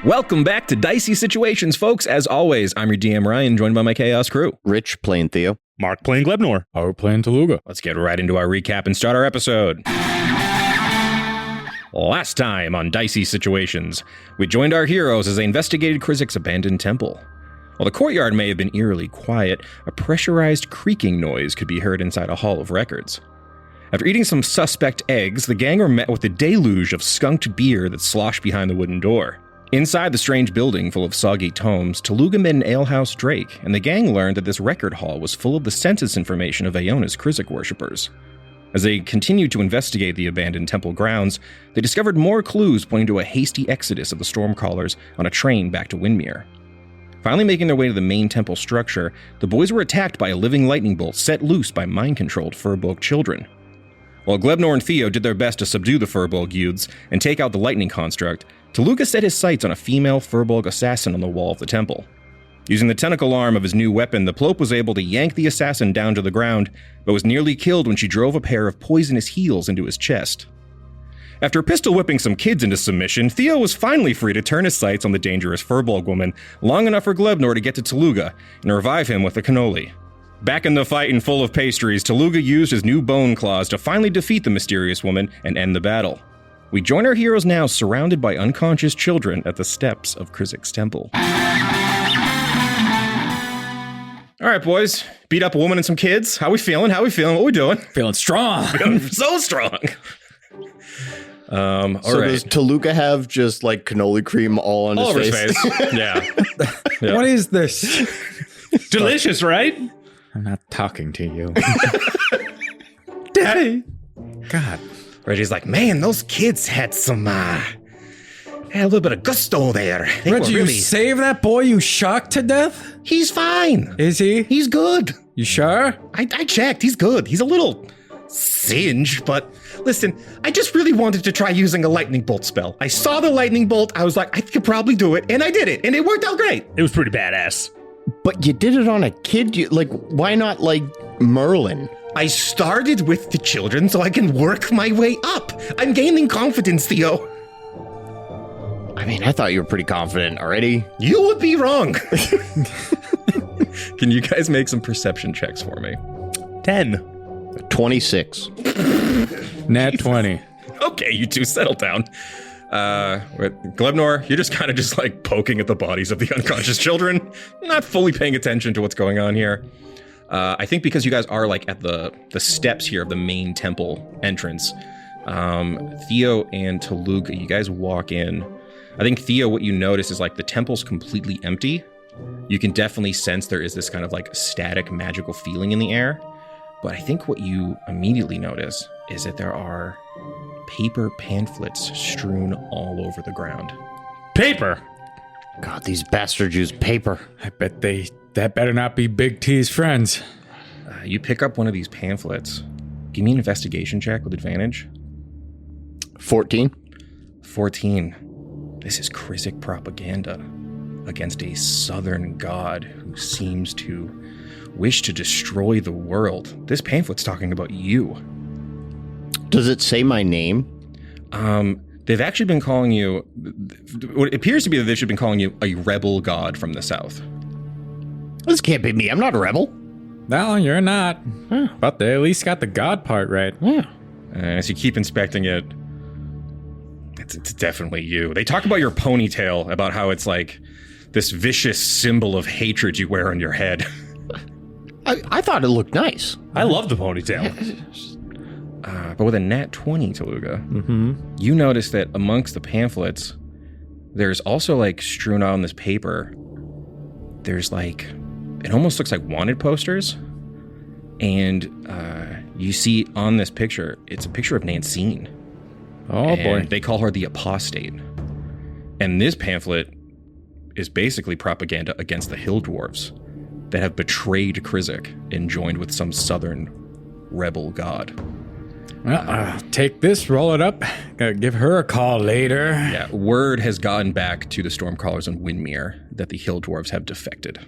Welcome back to Dicey Situations, folks. As always, I'm your DM, Ryan, joined by my Chaos crew. Rich playing Theo. Mark playing Glebnor. Harout playing Tooluuga. Let's get right into our recap and start our episode. Last time on Dicey Situations, we joined our heroes as they investigated Krizik's abandoned temple. While the courtyard may have been eerily quiet, a pressurized creaking noise could be heard inside a hall of records. After eating some suspect eggs, the gang were met with a deluge of skunked beer that sloshed behind the wooden door. Inside the strange building full of soggy tomes, Tooluuga met an alehouse Drake, and the gang learned that this record hall was full of the census information of Iona's Krizik worshippers. As they continued to investigate the abandoned temple grounds, they discovered more clues pointing to a hasty exodus of the Stormcallers on a train back to Windmere. Finally making their way to the main temple structure, the boys were attacked by a living lightning bolt set loose by mind-controlled Furbolg children. While Glebnor and Theo did their best to subdue the Furbolg youths and take out the lightning construct, Tooluuga set his sights on a female Furbolg assassin on the wall of the temple. Using the tentacle arm of his new weapon, the Ploop was able to yank the assassin down to the ground, but was nearly killed when she drove a pair of poisonous heels into his chest. After pistol whipping some kids into submission, Theo was finally free to turn his sights on the dangerous Furbolg woman, long enough for Glebnor to get to Tooluuga and revive him with a cannoli. Back in the fight and full of pastries, Tooluuga used his new bone claws to finally defeat the mysterious woman and end the battle. We join our heroes now surrounded by unconscious children at the steps of Krizik's temple. All right, boys. Beat up a woman and some kids. How we feeling? What we doing? Feeling strong. Feeling so strong. All right. Does Tooluuga have just like cannoli cream all on his face? Yeah. What is this? Delicious, right? I'm not talking to you. Daddy. God. Reggie's like, man, those kids had some, had a little bit of gusto there. Reggie, you save that boy you shocked to death? He's fine. Is he? He's good. You sure? I checked. He's good. He's a little singed, but listen, I just really wanted to try using a lightning bolt spell. I saw the lightning bolt. I was like, I could probably do it, and I did it, and it worked out great. It was pretty badass. But you did it on a kid. Why not like Merlin? I started with the children so I can work my way up. I'm gaining confidence, Theo. I mean, I thought you were pretty confident already. You would be wrong. Can you guys make some perception checks for me? 10. 26. Nat 20. Okay, you two settle down. Glebnor, you're just kind of just like poking at the bodies of the unconscious children, not fully paying attention to what's going on here. I think because you guys are like at the steps here of the main temple entrance, Theo and Tooluuga, you guys walk in. I think Theo, what you notice is like the temple's completely empty. You can definitely sense there is this kind of like static magical feeling in the air. But I think what you immediately notice is that there are paper pamphlets strewn all over the ground. Paper? God, these bastards use paper. I bet that better not be Big T's friends. You pick up one of these pamphlets. Give me an investigation check with advantage. 14. 14. This is Krizik propaganda against a southern god who seems to wish to destroy the world. This pamphlet's talking about you. Does it say my name? They've actually been calling you, what appears to be that they've been calling you a rebel god from the south. This can't be me. I'm not a rebel. No, you're not. Huh. But they at least got the god part right. Yeah. As you keep inspecting it, it's definitely you. They talk about your ponytail, about how it's like this vicious symbol of hatred you wear on your head. I thought it looked nice. I love the ponytail. But with a nat 20, Tooluuga, you notice that amongst the pamphlets, there's also like strewn out on this paper, there's like, it almost looks like wanted posters. And you see on this picture, it's a picture of Nancine. Oh boy. They call her the apostate. And this pamphlet is basically propaganda against the hill dwarves that have betrayed Krizik and joined with some southern rebel god. Take this, roll it up. Gotta give her a call later. Yeah, word has gotten back to the Stormcallers on Windmere that the hill dwarves have defected.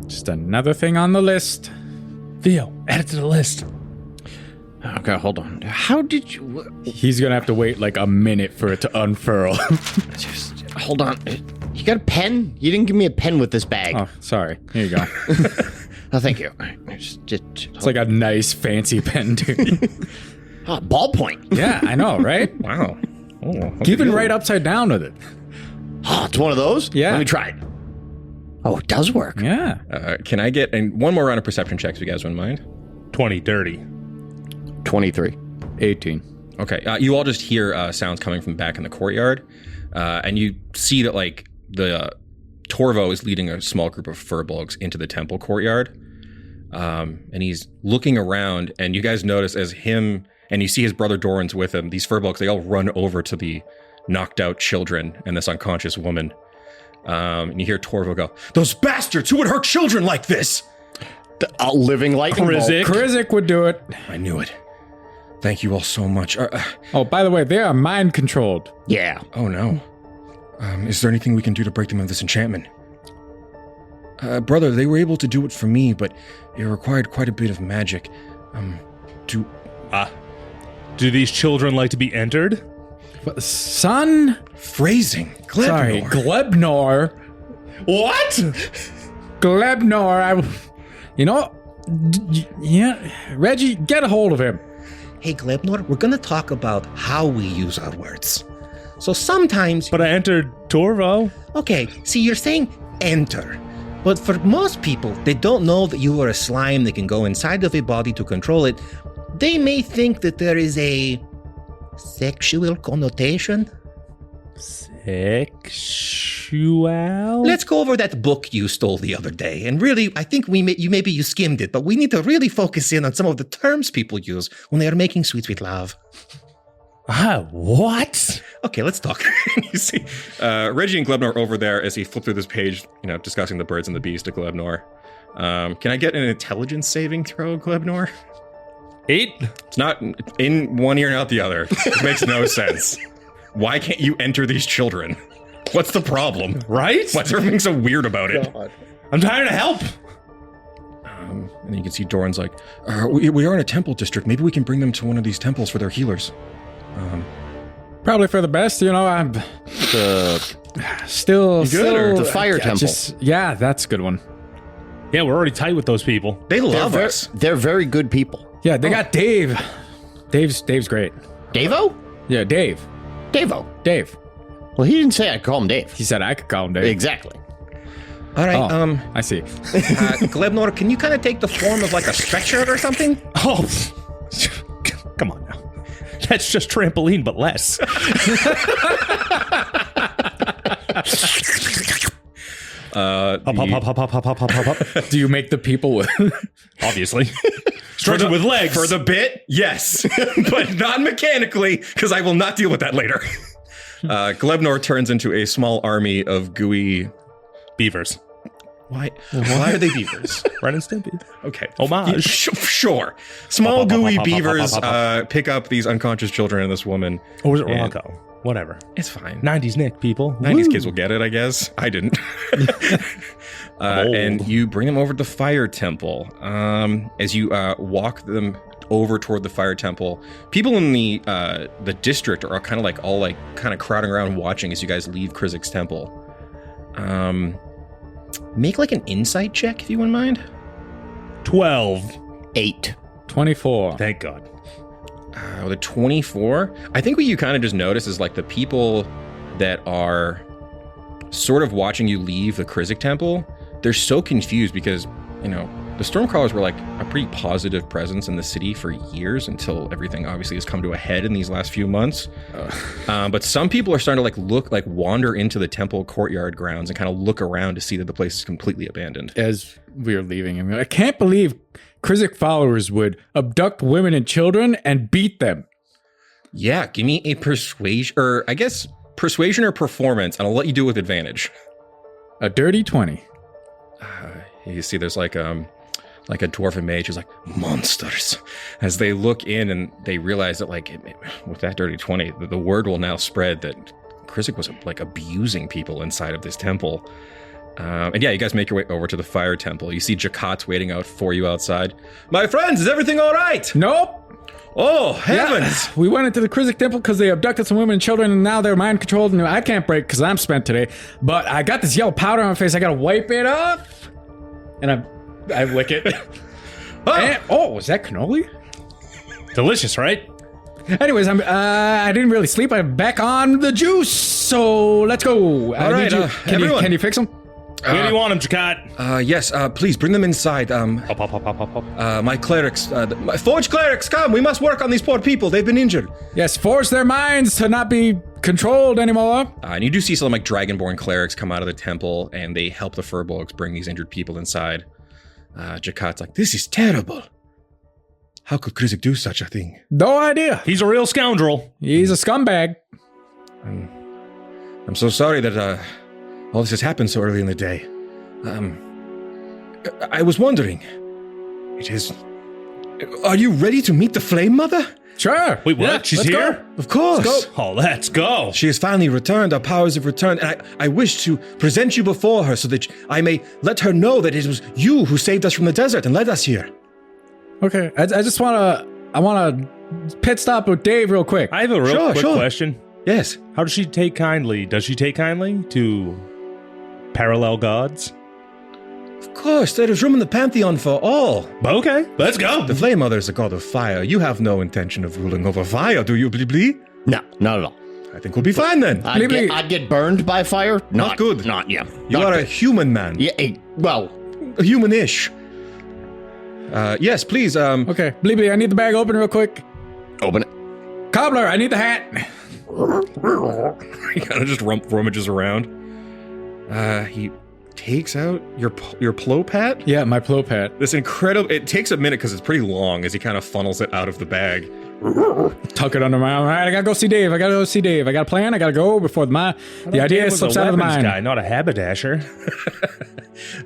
Just another thing on the list. Theo, add it to the list. Okay, hold on. How did you... He's gonna have to wait like a minute for it to unfurl. Hold on. You got a pen? You didn't give me a pen with this bag. Oh, sorry. Here you go. Oh, thank you. Just It's like a nice fancy pen, dude. ballpoint. Yeah, I know, right? Wow. Oh, Keeping right upside down with it. Oh, it's one of those? Yeah. Let me try it. Oh, it does work. Yeah. Can I get one more round of perception checks if you guys wouldn't mind? 20, 30. 23. 18. Okay. You all just hear sounds coming from back in the courtyard. And you see that, like, the Torvo is leading a small group of furbolgs into the temple courtyard. And he's looking around, and you guys notice as him, and you see his brother Doran's with him, these furbolgs, they all run over to the knocked out children and this unconscious woman. And you hear Torvo go, "Those bastards, who would hurt children like this?" A living lightning bolt. Krizik would do it. I knew it. Thank you all so much. Oh, by the way, they are mind controlled. Yeah. Oh no. Is there anything we can do to break them of this enchantment? Brother, they were able to do it for me, but it required quite a bit of magic. Do these children like to be entered? Son? phrasing. Glebnor. Sorry, Glebnor. What? Glebnor, yeah, Reggie, get a hold of him. Hey, Glebnor, we're going to talk about how we use our words. So sometimes... But I entered Torvo. Okay, see, you're saying enter. But for most people, they don't know that you are a slime that can go inside of a body to control it. They may think that there is a sexual connotation. Sexual? Let's go over that book you stole the other day. And really, I think you skimmed it, but we need to really focus in on some of the terms people use when they are making sweet, sweet love. What? Okay, let's talk. You see Reggie and Glebnor over there as he flipped through this page, discussing the birds and the bees to Glebnor. Can I get an intelligence saving throw, Glebnor? 8? It's not in one ear and out the other. It makes no sense. Why can't you enter these children? What's the problem? Right? What's everything so weird about it? I'm trying to help. And then you can see Doran's like, we are in a temple district. Maybe we can bring them to one of these temples for their healers. Probably for the best, I'm still the fire temple. Yeah, that's a good one. Yeah, we're already tight with those people. They love us. They're very good people. Yeah, they got Dave. Dave's great. Davo? Yeah, Dave. Davo. Dave. Well, he didn't say I could call him Dave. He said I could call him Dave. Exactly. All right, Oh, I see. Glebnor, can you kind of take the form of like a stretcher or something? Oh, come on now. That's just trampoline, but less. Hop. Do you make the people with... Obviously. Stretch it with legs. For the bit, yes. But not mechanically, because I will not deal with that later. Glebnor turns into a small army of gooey... Beavers. Why are they beavers? Ren and Stimpy. Okay. Homage. Sure. Small gooey beavers pick up these unconscious children and this woman. Or was it And- Rocco? Whatever. It's fine. 90s Nick, people. 90s Woo. kids will get it, I guess. I didn't. old. And you bring them over to the fire temple. As you walk them over toward the fire temple, people in the district are kind of crowding around watching as you guys leave Krizik's temple. Make like an insight check if you wouldn't mind. 12. 8. 24. Thank God. With a 24, I think what you kind of just notice is like the people that are sort of watching you leave the Krizik temple, they're so confused because, the Stormcrawlers were like a pretty positive presence in the city for years until everything obviously has come to a head in these last few months. But some people are starting to wander into the temple courtyard grounds and kind of look around to see that the place is completely abandoned. As we were leaving him, I can't believe Krizik followers would abduct women and children and beat them. Yeah, give me a persuasion or performance, and I'll let you do it with advantage. A dirty 20. You see there's like a dwarven mage who's like, monsters. As they look in and they realize that with that dirty 20, the word will now spread that Krizik was abusing people inside of this temple. And yeah, you guys make your way over to the fire temple. You see Jakat's waiting out for you outside. My friends, is everything all right? Nope. Oh, heavens! Yeah, we went into the Krizik temple because they abducted some women and children, and now they're mind controlled. And I can't break because I'm spent today. But I got this yellow powder on my face. I gotta wipe it off, and I lick it. Is that cannoli? Delicious, right? Anyways, I didn't really sleep. I'm back on the juice, so let's go. All right, everyone. Can you fix them? Where do you want them, Jakat? Yes, please bring them inside. Pop. My clerics, my forge clerics, come! We must work on these poor people. They've been injured. Yes, force their minds to not be controlled anymore. And you do see some like dragonborn clerics come out of the temple, and they help the furbolgs bring these injured people inside. Jakat's like, this is terrible. How could Krizik do such a thing? No idea. He's a real scoundrel. He's a scumbag. I'm so sorry that all this has happened so early in the day. I was wondering, are you ready to meet the Flame Mother? Sure. Wait, what? Yeah, She's let's here? go. Of course. Let's go. Oh, let's go. She has finally returned. Our powers have returned, and I wish to present you before her so that I may let her know that it was you who saved us from the desert and led us here. Okay, I just want to pit stop with Dave real quick. I have a real quick question. Yes. How does she take kindly? Does she take kindly to parallel gods? Of course, there is room in the pantheon for all. Okay, let's go. The Flame Mother is a god of fire. You have no intention of ruling over fire, do you, Blee? No, not at all. I think we'll be fine then. I'd get burned by fire. Not good. Not, yeah. You not are good. a human man. Yeah, well, Human-ish. Yes, please. Okay, Bleebly, I need the bag open real quick. open it. Cobbler, I need the hat. He kind of just rummages around. He takes out your Ploop hat. Yeah, my Ploop hat. This incredible. It takes a minute because it's pretty long as he kind of funnels it out of the bag. Tuck it under my arm. All right, I gotta go see Dave. I got a plan. I gotta go before the idea slips out of the mind. Guy, not a haberdasher.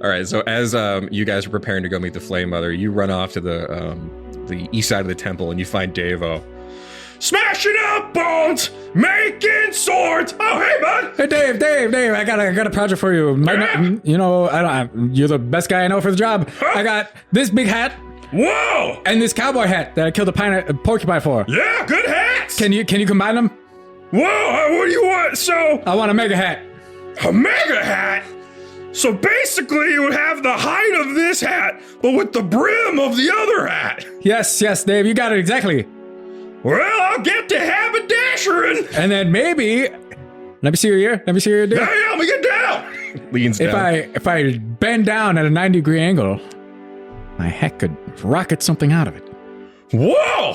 All right, so as you guys are preparing to go meet the Flame Mother, you run off to the east side of the temple and you find Dave-O. Smashing up bones, making swords. Oh, hey, bud. Hey, Dave, I got a project for you. You're the best guy I know for the job. I got this big hat. Whoa! And this cowboy hat that I killed a porcupine for. Yeah, good hats. Can you combine them? Whoa, what do you want? So, I want a mega hat. a mega hat? So basically you would have the height of this hat, but with the brim of the other hat. Yes, Dave, you got it exactly. Well, I'll get to haberdashering. And then maybe, let me see your ear. Dave. Yeah, let me get down. Leans down. If I bend down at a 90-degree angle, my hat could rocket something out of it. Whoa!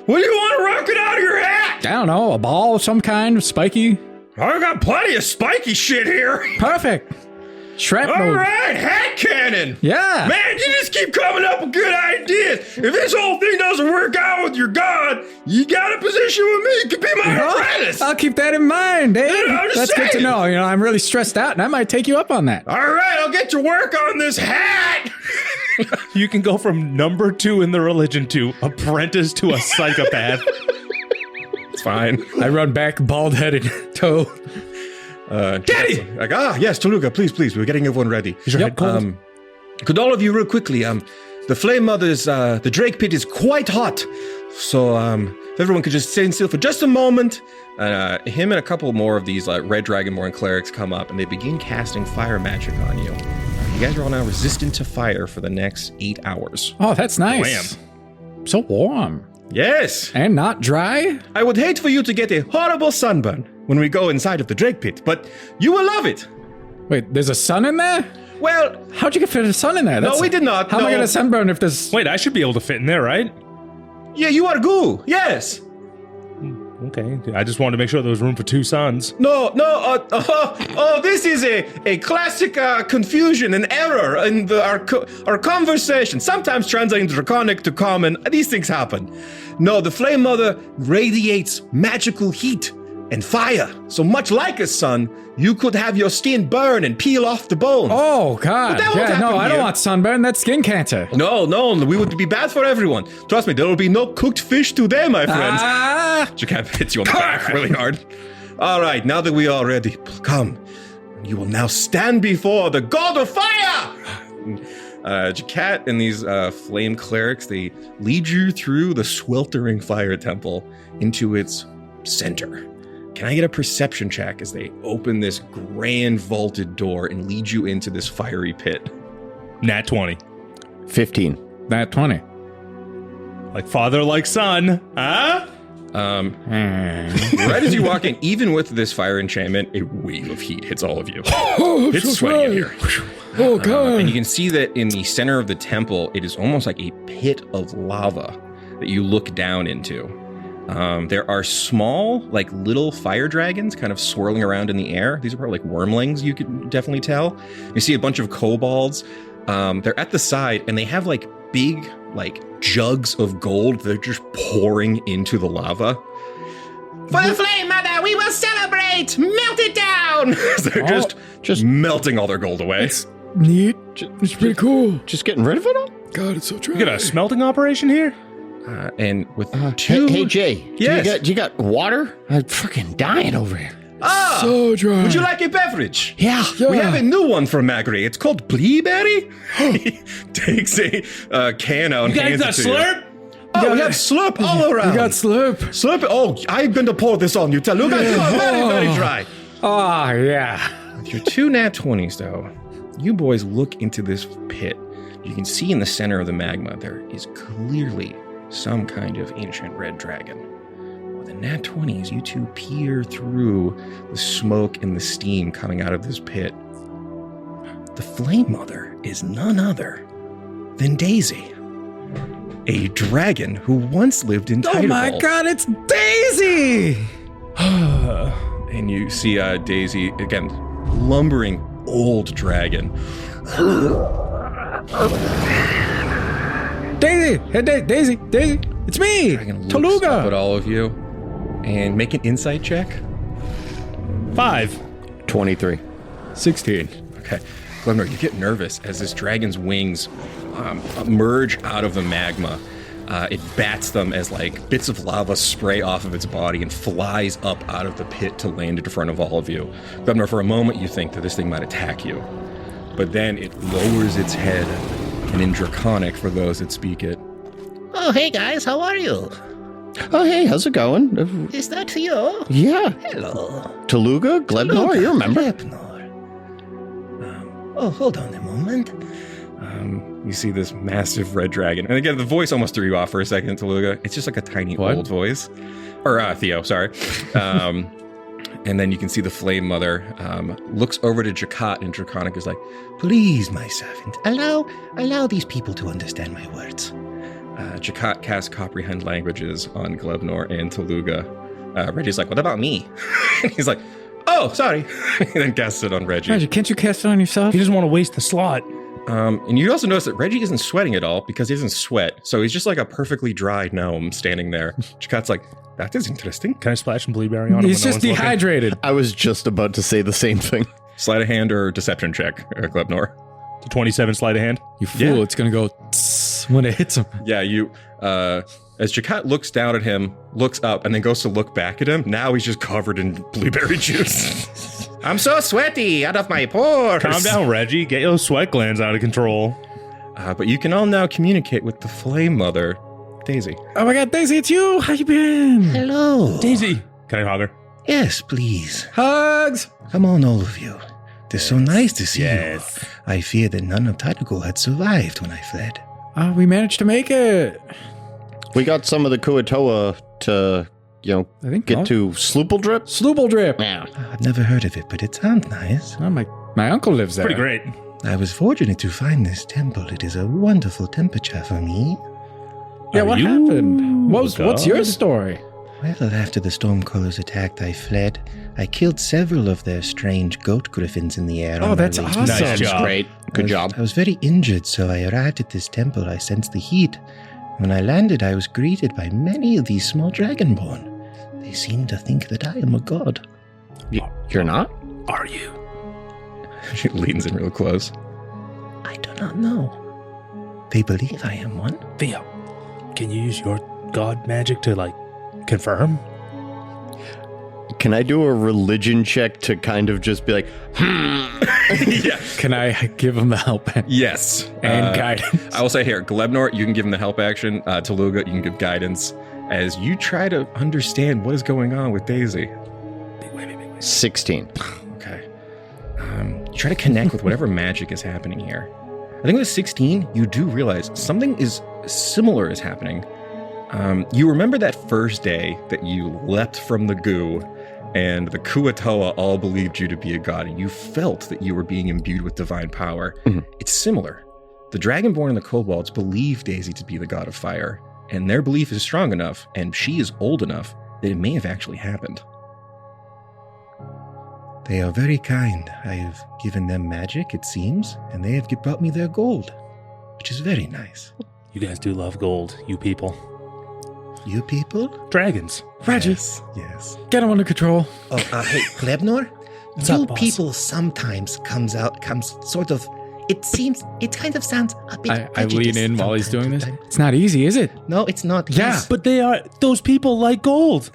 What do you want to rocket out of your hat? I don't know, a ball of some kind, spiky. I got plenty of spiky shit here. Perfect. Shrapnel. All right, hat cannon. Yeah. Man, you just keep coming up with good ideas. If this whole thing doesn't work out with your god, you got a position with me. You can be my apprentice. I'll keep that in mind, Dave. Yeah, I'm just That's good to saying. know. I'm really stressed out, and I might take you up on that. All right, I'll get to work on this hat. You can go from number 2 in the religion to apprentice to a psychopath. It's fine. I run back, bald-headed, toe. Daddy! Like, yes, Tooluuga, please. We're getting everyone ready. Is your head cold? Could all of you real quickly, the Flame Mother's, the Drake Pit is quite hot. So, if everyone could just stand still for just a moment. Him and a couple more of these, Red Dragonborn clerics come up and they begin casting fire magic on you. You guys are all now resistant to fire for the next 8 hours. Oh, that's nice. Wham. So warm. Yes! And not dry? I would hate for you to get a horrible sunburn when we go inside of the Drake Pit, but you will love it. Wait, there's a sun in there? Well, How'd you get fit a sun in there? no, we did not. How am I no. going to sunburn if there's... Wait, I should be able to fit in there, right? Yeah, you are goo. Yes. Okay, I just wanted to make sure there was room for 2 suns. No, this is a classic confusion, an error in our conversation. Sometimes translating Draconic to common, these things happen. No, the Flame Mother radiates magical heat and fire. So much like a sun, you could have your skin burn and peel off the bone. Oh, God. But that won't Yeah, no, happen I don't here. want sunburn. That's skin cancer. No, we would be bad for everyone. Trust me, there will be no cooked fish today, my friends. Jacob hits you on the back really hard. All right, now that we are ready, come. You will now stand before the God of Fire. Jacat and these flame clerics, they lead you through the sweltering fire temple into its center. Can I get a perception check as they open this grand vaulted door and lead you into this fiery pit? Nat 20. 15. That 20. Like father, like son. Huh? Right as you walk in, even with this fire enchantment, a wave of heat hits all of you. It's sweating in here. Oh, God. And you can see that in the center of the temple, it is almost like a pit of lava that you look down into. There are small, like little fire dragons kind of swirling around in the air. These are probably like wormlings, you could definitely tell. You see a bunch of kobolds. They're at the side, and they have like big, like jugs of gold. They're just pouring into the lava. For the flame, mother, we will celebrate! Melt it down! They're just melting all their gold away. It's neat. It's pretty cool. Just getting rid of it all? God, it's so true. You got a smelting operation here? And with two... Hey, Jay. Yes? Do you got water? I'm fucking dying over here. Ah! So dry. Would you like a beverage? Yeah. We have a new one from Magri. It's called Bleeberry. He takes a can out and hands it to you. slurp? Oh, we have slurp all around. You got slurp. Slurp. Oh, I'm going to pour this on you, Tooluuga. You are very, very dry. Oh, yeah. With your two nat 20s, though, you boys look into this pit. You can see in the center of the magma there is clearly some kind of ancient red dragon. With the nat 20s, you two peer through the smoke and the steam coming out of this pit. The Flame Mother is none other than Daisy, a dragon who once lived in Titanfall. Oh my God, it's Daisy! And you see Daisy, again, lumbering old dragon. Daisy! Hey, Daisy! It's me! Dragon looks up at Tooluuga! all of you and make an insight check. 5. 23. 16. Okay. Glebnor, you get nervous as this dragon's wings emerge out of the magma. It bats them as like bits of lava spray off of its body and flies up out of the pit to land in front of all of you. Glebnor, for a moment you think that this thing might attack you, but then it lowers its head, and in Draconic, for those that speak it. Oh, hey guys, how are you? Oh, hey, how's it going? Is that Theo? Yeah. Hello. Tooluuga? Glebnor, you remember? Glebnor. Hold on a moment. You see this massive red dragon. And again, the voice almost threw you off for a second, Tooluuga. It's just like a tiny old voice. Or Theo, sorry. And then you can see the Flame Mother looks over to Jacat, and Draconic is like, Please, my servant, allow these people to understand my words. Jacat casts Comprehend Languages on Glebnor and Tooluuga. Reggie's like, what about me? And he's like, oh, sorry. And then casts it on Reggie. Reggie, can't you cast it on yourself? He doesn't want to waste the slot. And you also notice that Reggie isn't sweating at all because he doesn't sweat. So he's just like a perfectly dry gnome standing there. Jacat's like, that is interesting. Can I splash some Bleeberry on him? He's just dehydrated. I was just about to say the same thing. Sleight of hand or deception check, Glebnor. The 27 sleight of hand. You fool, it's going to go tss when it hits him. Yeah, you, as Jacat looks down at him, looks up, and then goes to look back at him, now he's just covered in blueberry juice. I'm so sweaty out of my pores. Calm down, Reggie. Get your sweat glands out of control. But you can all now communicate with the Flame Mother, Daisy. Oh my God, Daisy, it's you! How you been? Hello. Daisy. Can I hug her? Yes, please. Hugs! Come on, all of you. It is so nice to see Yes. you. I fear that none of Titanfall had survived when I fled. We managed to make it. We got some of the Kuatoa to, I think get to Sloopeldrip. Sloopeldrip. Yeah. I've never heard of it, but it sounds nice. Oh, my uncle lives there. Pretty great. I was fortunate to find this temple. It is a wonderful temperature for me. Yeah, Are what you happened? What's your God? story? Well, after the Stormcallers attacked, I fled. I killed several of their strange goat griffins in the air. Oh, on my that's way. awesome. Nice job. Great. Good job. I was very injured, so I arrived at this temple. I sensed the heat. When I landed, I was greeted by many of these small dragonborn. They seem to think that I am a god. You're not? Are you? She leans in real close. I do not know. They believe I am one. Theo, can you use your god magic to, confirm? Can I do a religion check to kind of just be like, Yeah. Can I give him the help Yes. and guidance? I will say here, Glebnor, you can give him the help action. Tooluuga, you can give guidance as you try to understand what is going on with Daisy. 16. Okay. You try to connect with whatever magic is happening here. I think with 16, you do realize something is similar is happening. You remember that first day that you leapt from the goo and the Kuatoa all believed you to be a god, and you felt that you were being imbued with divine power. Mm-hmm. It's similar. The Dragonborn and the Kobolds believe Daisy to be the god of fire, and their belief is strong enough, and she is old enough, that it may have actually happened. They are very kind. I have given them magic, it seems, and they have brought me their gold, which is very nice. You guys do love gold, you people. You people? Dragons. Reggie. Yes. Get him under control. Oh, hey, Glebnor? What's You up, boss? people sometimes comes sort of, it kind of sounds a bit I lean in prejudiced while he's from time doing to this. time. It's not easy, is it? No, it's not. Yeah. But those people like gold.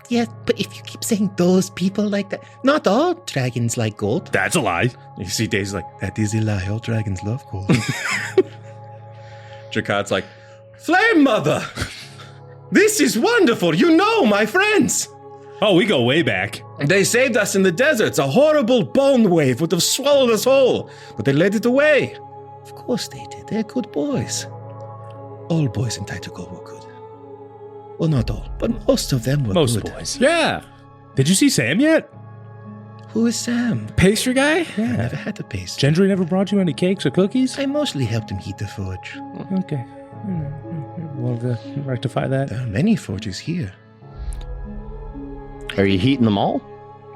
Yeah, but if you keep saying those people like that, not all dragons like gold. That's a lie. You see Daisy's like, that is a lie. All dragons love gold. Jakat's like, Flame Mother! This is wonderful. You know, my friends. Oh, we go way back. They saved us in the deserts. A horrible bone wave would have swallowed us whole, but they led it away. Of course they did. They're good boys. All boys in Taituko were good. Well, not all, but most of them were Most good. boys. Yeah. Did you see Sam yet? Who is Sam? Pastry guy? I never had a paste. Gendry never brought you any cakes or cookies? I mostly helped him heat the forge. Okay. We'll rectify that. There are many forges here. Are you heating them all?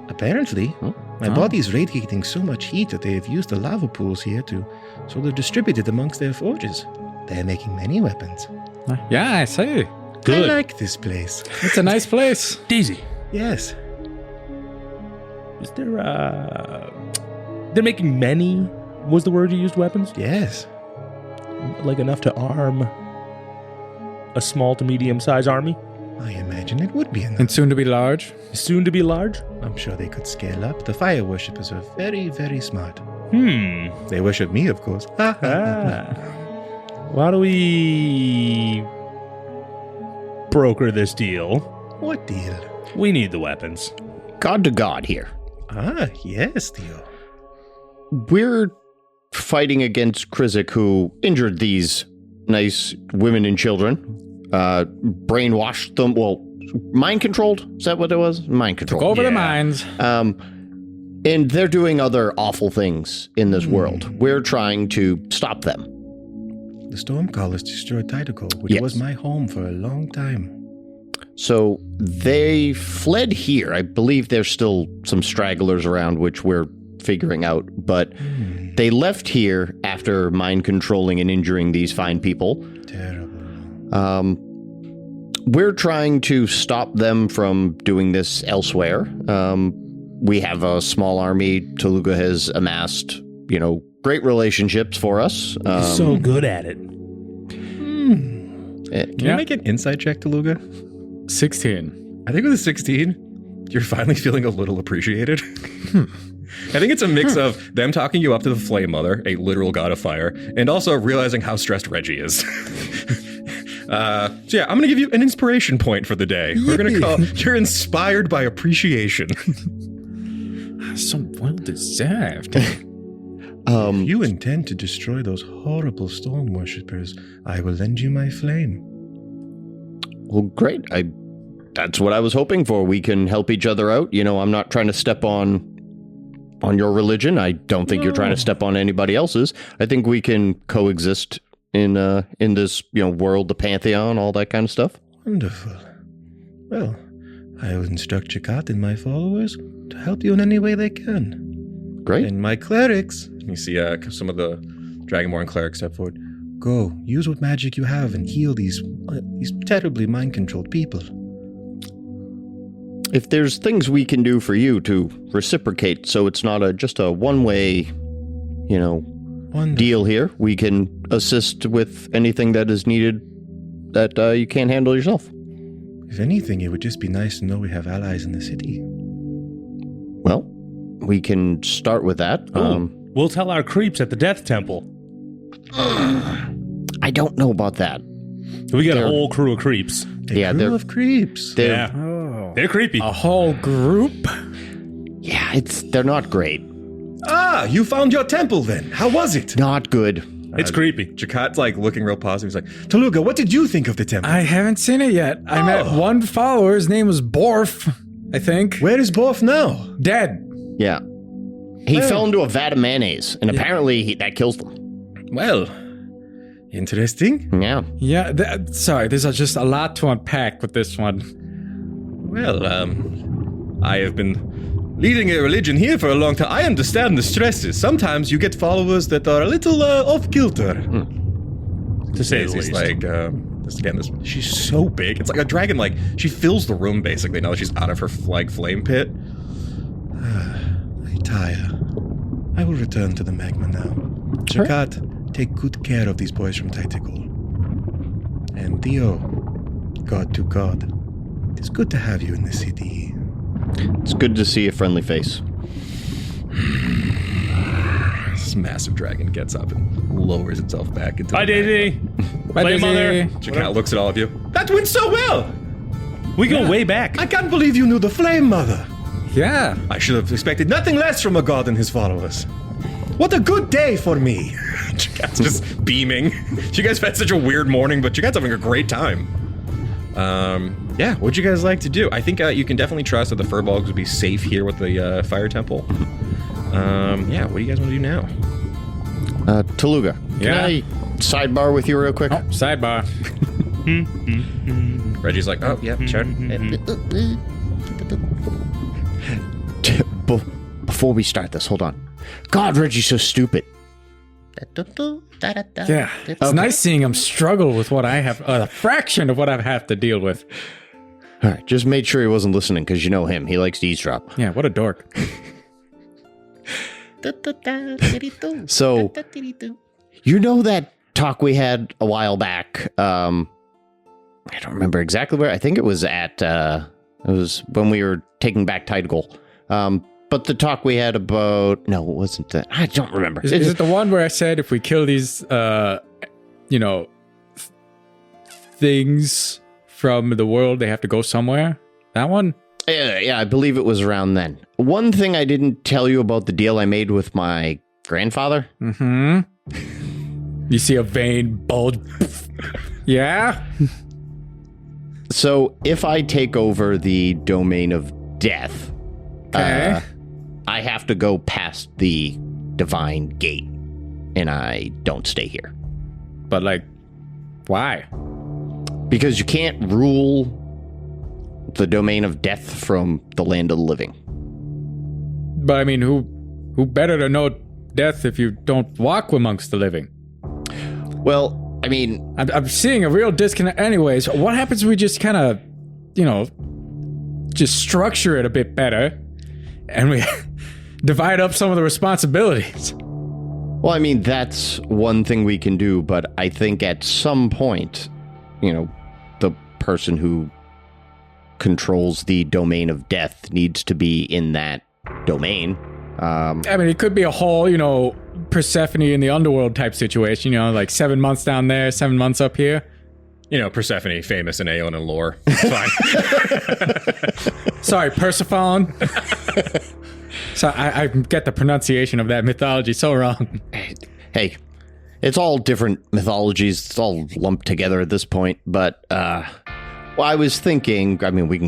Apparently, my Oh. body is radiating so much heat that they have used the lava pools here so they're distributed amongst their forges. They are making many weapons. Yeah, I see. Good. I like this place. It's a nice place. Daisy, Yes. is there, they're making many, was the word you used, weapons? Yes. Like enough to arm a small to medium-sized army? I imagine it would be enough. And soon to be large. Soon to be large? I'm sure they could scale up. The fire worshippers are very, very smart. They worship me, of course. Why do we broker this deal? What deal? We need the weapons. God to God here. Yes, Theo. We're fighting against Krizik, who injured these nice women and children, brainwashed them, well, mind controlled? Is that what it was? Mind controlled. Go over the Yeah. mines. And they're doing other awful things in this world. We're trying to stop them. The Stormcallers destroyed Taituko, which Yes. was my home for a long time. So they fled here. I believe there's still some stragglers around, which we're figuring out. But they left here after mind controlling and injuring these fine people. Terrible. We're trying to stop them from doing this elsewhere. We have a small army. Tooluuga has amassed, great relationships for us. So good at it. Can you make an insight check, Tooluuga? 16. I think with a 16, you're finally feeling a little appreciated. I think it's a mix of them talking you up to the Flame Mother, a literal god of fire, and also realizing how stressed Reggie is. So yeah, I'm going to give you an inspiration point for the day. We're going to call you're inspired by appreciation. So well deserved. If you intend to destroy those horrible storm worshippers, I will lend you my flame. Well, great. That's what I was hoping for. We can help each other out. I'm not trying to step on your religion. I don't think you're trying to step on anybody else's. I think we can coexist in this, world, the pantheon, all that kind of stuff. Wonderful. Well, I will instruct Chakat and my followers to help you in any way they can. Great. And my clerics, You see some of the Dragonborn clerics step forward. go, use what magic you have and heal these terribly mind-controlled people. If there's things we can do for you to reciprocate, so it's not just a one-way, Wonderful. deal here, we can assist with anything that is needed that you can't handle yourself. If anything, it would just be nice to know we have allies in the city. Well, we can start with that. We'll tell our creeps at the Death Temple. I don't know about that. We got a whole crew of creeps. Yeah, Crew of creeps. they're Oh. They're creepy. A whole group? yeah, they're not great. Ah, you found your temple then. How was it? Not good. It's creepy. Jakat's like looking real positive. He's like, Tooluuga, what did you think of the temple? I haven't seen it yet. I met one follower. His name was Borf, I think. Where is Borf now? Dead. Yeah. He fell into a vat of mayonnaise, and apparently that kills them. Well, interesting. Yeah. Yeah, sorry, there's just a lot to unpack with this one. well, I have been leading a religion here for a long time. I understand the stresses. Sometimes you get followers that are a little off kilter. To say the It's least. like, she's so big. It's like a dragon, like, she fills the room, basically, now that she's out of her, like, flame pit. I tire. I will return to the magma now. Jakat, take good care of these boys from Tactical. And Theo, God to God, it is good to have you in the city. It's good to see a friendly face. This massive dragon gets up and lowers itself back into Bye, the magma. Daisy. Play mother. Jakat looks at all of you. That went so well! We go way back. I can't believe you knew the Flame Mother. Yeah. I should have expected nothing less from a god and his followers. What a good day for me. Jakat's just beaming. You guys have had such a weird morning, but Jakat's having a great time. Yeah, what'd you guys like to do? I think you can definitely trust that the Furbolgs would be safe here with the Fire Temple. Yeah, what do you guys want to do now? Tooluuga, can Yeah? I sidebar with you real quick? Oh, sidebar. Reggie's like, oh, yeah, sure. Before we start this, hold on. God, Reggie's so stupid. Yeah. It's nice seeing him struggle with what I have, a fraction of what I have to deal with. All right, just made sure he wasn't listening because you know him. He likes to eavesdrop. Yeah, what a dork. So, you know that talk we had a while back? I don't remember exactly where. I think it was at, it was when we were taking back Tidal. But the talk we had about, no, it wasn't that. I don't remember. Is it the one where I said if we kill these, things from the world, they have to go somewhere? That one? Yeah, I believe it was around then. One thing I didn't tell you about the deal I made with my grandfather. Mm-hmm. You see a vein bulge. Yeah? So if I take over the domain of death, Okay. I have to go past the divine gate, and I don't stay here. But, like, why? Because you can't rule the domain of death from the land of the living. But, I mean, who better to know death if you don't walk amongst the living? Well, I mean, I'm seeing a real disconnect. Anyways, what happens if we just kind of, just structure it a bit better and we divide up some of the responsibilities? well, I mean, that's one thing we can do, but I think at some point, the person who controls the domain of death needs to be in that domain. I mean, it could be a whole, Persephone in the underworld type situation, like 7 months down there, 7 months up here. Persephone, famous in Aeon and lore. It's fine. Sorry, Persephone. So I get the pronunciation of that mythology so wrong. Hey, it's all different mythologies. It's all lumped together at this point. But, I was thinking, I mean, we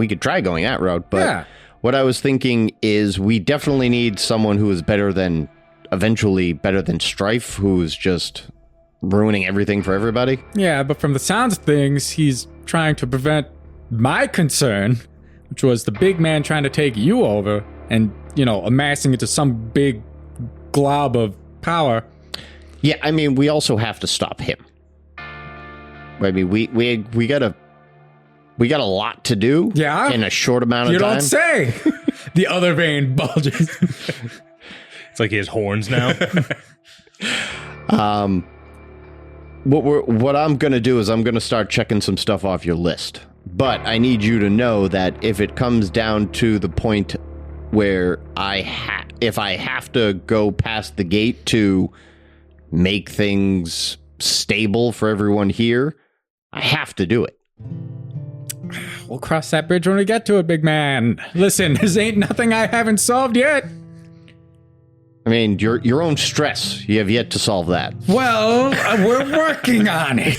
could try going that route. But Yeah. what I was thinking is we definitely need someone who is eventually better than Strife, who's just ruining everything for everybody. Yeah, but from the sounds of things, he's trying to prevent my concern, which was the big man trying to take you over and, amassing into some big glob of power. Yeah, I mean, we also have to stop him. I mean, we got a lot to do. Yeah? In a short amount of You time. don't say. The other vein bulges. It's like he has horns now. What I'm gonna do is I'm gonna start checking some stuff off your list. But I need you to know that if it comes down to the point where if I have to go past the gate to make things stable for everyone here, I have to do it. We'll cross that bridge when we get to it, big man. Listen, this ain't nothing I haven't solved yet. I mean, your own stress, you have yet to solve that. Well, we're working on it.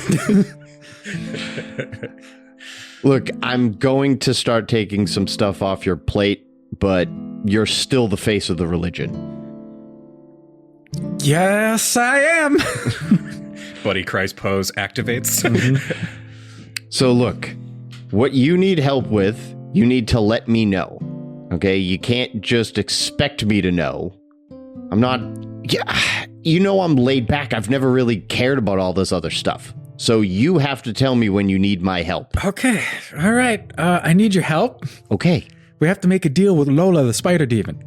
Look, I'm going to start taking some stuff off your plate, but you're still the face of the religion. Yes, I am. Buddy Christ pose activates. So look, what you need help with, you need to let me know. Okay? You can't just expect me to know. I'm not... Yeah, you know I'm laid back. I've never really cared about all this other stuff. So you have to tell me when you need my help. Okay, all right. I need your help. Okay. We have to make a deal with Lola, the spider demon.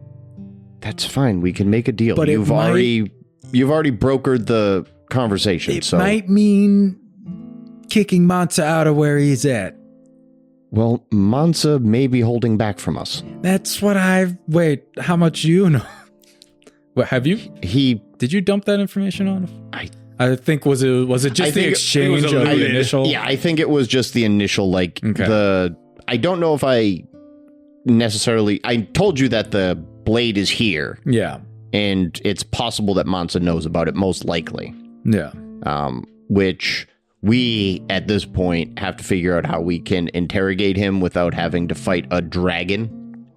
That's fine. We can make a deal. But you've already brokered the conversation. It might mean kicking Mansa out of where he's at. Well, Mansa may be holding back from us. That's what Wait, how much you know? What, have you? Did you dump that information on him? I think was it just the exchange of the initial? Yeah, I think it was just the initial, like, I don't know if I told you that the blade is here. Yeah. And it's possible that Mansa knows about it, most likely. Yeah. Which we, at this point, have to figure out how we can interrogate him without having to fight a dragon.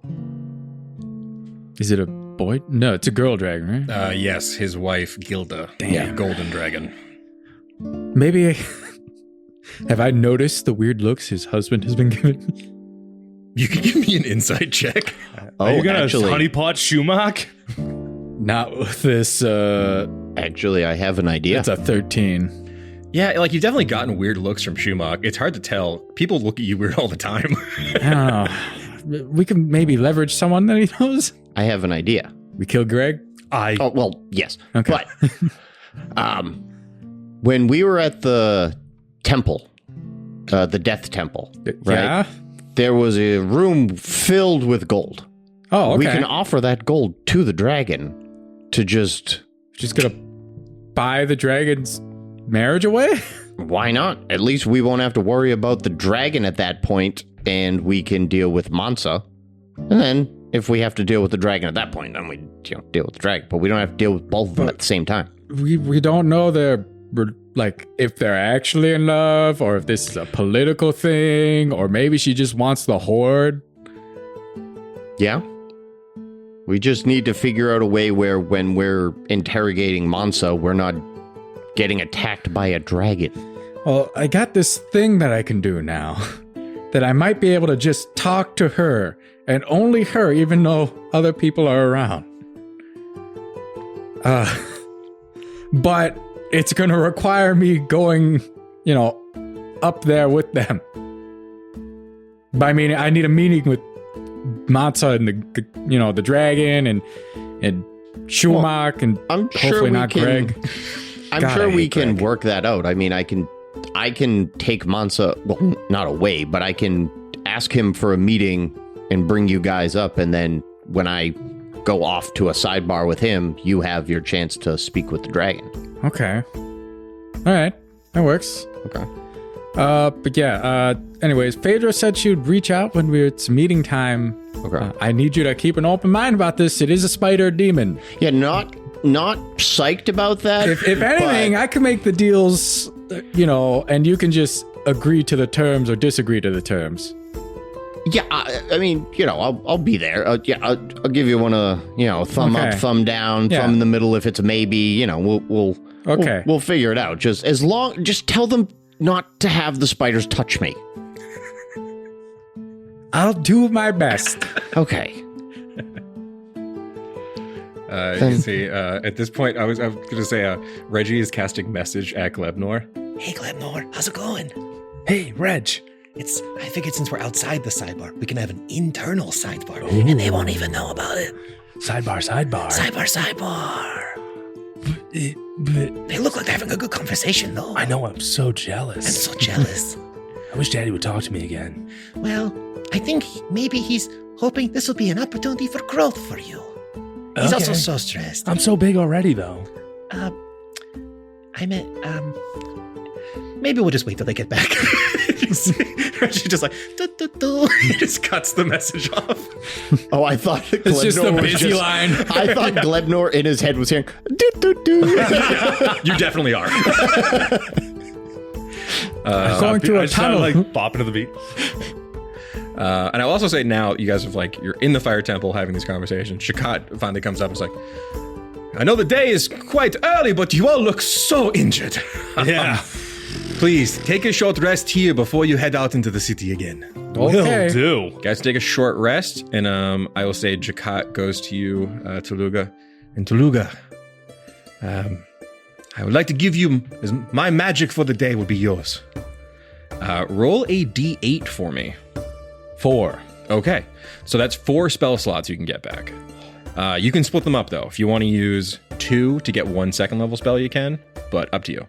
Is it a boy? No, it's a girl dragon, right? Yes, his wife, Gilda. Damn. Golden dragon. Maybe... Have I noticed the weird looks his husband has been giving me? You can give me an insight check. Are you gonna actually, honeypot Schumacher? Not with this, Actually, I have an idea. It's a 13. Yeah, like you've definitely gotten weird looks from Schumacher. It's hard to tell. People look at you weird all the time. I don't know. We can maybe leverage someone that he knows. I have an idea. We kill Greg? Oh, well, yes. Okay. But when we were at the temple, the death temple, right? Yeah? There was a room filled with gold. Oh, okay. We can offer that gold to the dragon to just gonna buy the dragon's marriage away? Why not? At least we won't have to worry about the dragon at that point, and we can deal with Mansa. And then, if we have to deal with the dragon at that point, then we deal with the dragon. But we don't have to deal with both of them at the same time. We don't know if they're actually in love, or if this is a political thing, or maybe she just wants the horde. Yeah. We just need to figure out a way where when we're interrogating Mansa, we're not getting attacked by a dragon. Well, I got this thing that I can do now. That I might be able to just talk to her, and only her, even though other people are around. But it's going to require me going, up there with them. By meaning, I need a meeting with Mansa and the dragon and Schumacher and I'm sure hopefully we not can, Greg. I'm God, sure I we hate can Greg. work that out. I mean, I can take Mansa, well, not away, but I can ask him for a meeting and bring you guys up, and then when I go off to a sidebar with him, you have your chance to speak with the dragon. Okay. All right. That works. Okay. But yeah, anyways, Phaedra said she would reach out when it's meeting time. Okay. I need you to keep an open mind about this. It is a spider demon. Yeah, not psyched about that. If anything, I can make the deals, and you can just agree to the terms or disagree to the terms. Yeah, I mean, I'll be there. I'll give you one thumb Okay. up, thumb down, Yeah. thumb in the middle if it's a maybe. We'll figure it out. Just tell them not to have the spiders touch me. I'll do my best. Okay. You see, at this point, I was going to say Reggie is casting message at Glebnor. Hey, Glebnor, how's it going? Hey, Reg. I figured since we're outside the sidebar, we can have an internal sidebar, and they won't even know about it. Sidebar. Sidebar. They look like they're having a good conversation, though. I know, I'm so jealous. I'm so jealous. I wish Daddy would talk to me again. Well, I think maybe he's hoping this will be an opportunity for growth for you. He's also so stressed. I'm so big already, though. I meant, maybe we'll just wait till they get back. She just like, he just cuts the message off. Oh, I thought It's just the busy line. I thought Glebnor in his head was hearing, do, do, do. You definitely are. Going through a I just started, tunnel. like bopping to the beat. And I'll also say now, you guys have you're in the fire temple having this conversation. Shakat finally comes up and is like, I know the day is quite early, but you all look so injured. Yeah. Please, take a short rest here before you head out into the city again. Okay. Will do. Guys, take a short rest, and I will say Jakat goes to you, Tooluuga. And Tooluuga, I would like to give you, my magic for the day will be yours. Roll a d8 for me. 4. Okay, so that's 4 spell slots you can get back. You can split them up, though. If you want to use 2 to get 1 second level spell, you can, but up to you.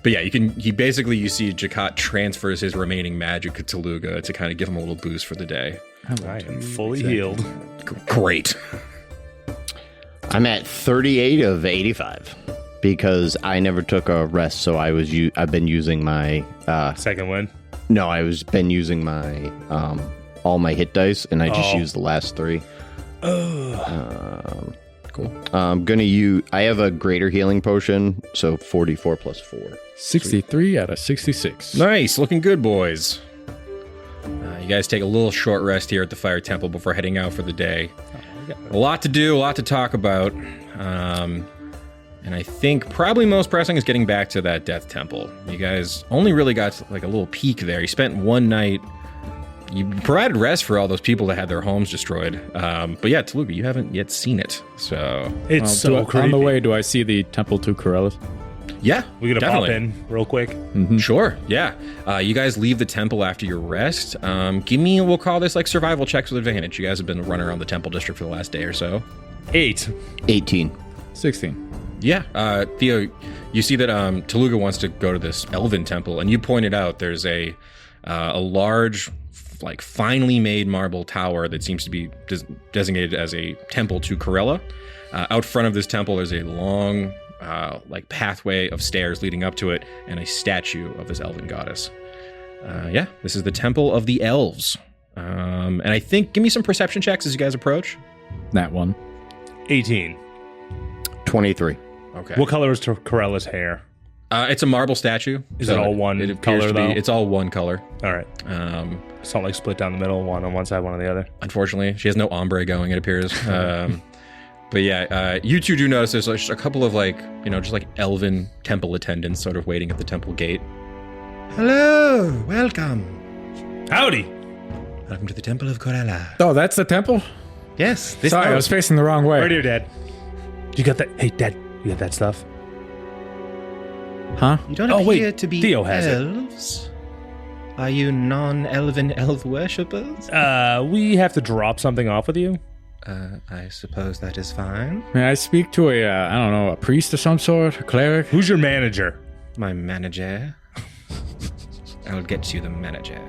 But yeah, you see Jakat transfers his remaining magic to Tooluuga to kind of give him a little boost for the day. I am fully healed. Great. I'm at 38 of 85 because I never took a rest, so I've been using my Second win. No, been using my all my hit dice, and I just used the last 3. Cool. I have a greater healing potion, so 44 plus 4. 63 out of 66. Nice, looking good, boys. You guys take a little short rest here at the Fire Temple before heading out for the day. A lot to do, a lot to talk about. And I think probably most pressing is getting back to that Death Temple. You guys only really got like a little peek there. You spent one night. You provided rest for all those people that had their homes destroyed. But yeah, Tooluuga, you haven't yet seen it. So It's so creepy. On the way, do I see the temple to Corellis? yeah, We gonna definitely. pop in real quick. Sure, yeah. You guys leave the temple after your rest. Give me, we'll call this like survival checks with advantage. You guys have been running around the temple district for the last day or so. 8. 18. 16. Yeah, Theo, you see that Tooluuga wants to go to this elven temple, and you pointed out there's a large, like finely made marble tower that seems to be designated as a temple to Corella. Out front of this temple, there's a long, like pathway of stairs leading up to it, and a statue of this elven goddess. Yeah, this is the Temple of the Elves. And I think, give me some perception checks as you guys approach. That one. 18. 23. Okay. What color is Corella's hair? It's a marble statue. Is it all one appears color, to be- though? It's all one color. All right. It's not like split down the middle, one on one side, one on the other. Unfortunately, she has no ombre going, it appears. But yeah, you two do notice there's like a couple of just like elven temple attendants sort of waiting at the temple gate. Hello, welcome. Howdy. Welcome to the Temple of Corella. Oh, that's the temple? Yes, this Sorry, I was facing the wrong way. Right here, Dad. You got that? Hey, Dad, you got that stuff? Huh? You don't Oh, wait, appear to be Theo has it. elves. Are you non-elven elf worshippers? We have to drop something off with you. I suppose that is fine. May I speak to a priest of some sort? A cleric? Who's your manager? My manager. I'll get you the manager.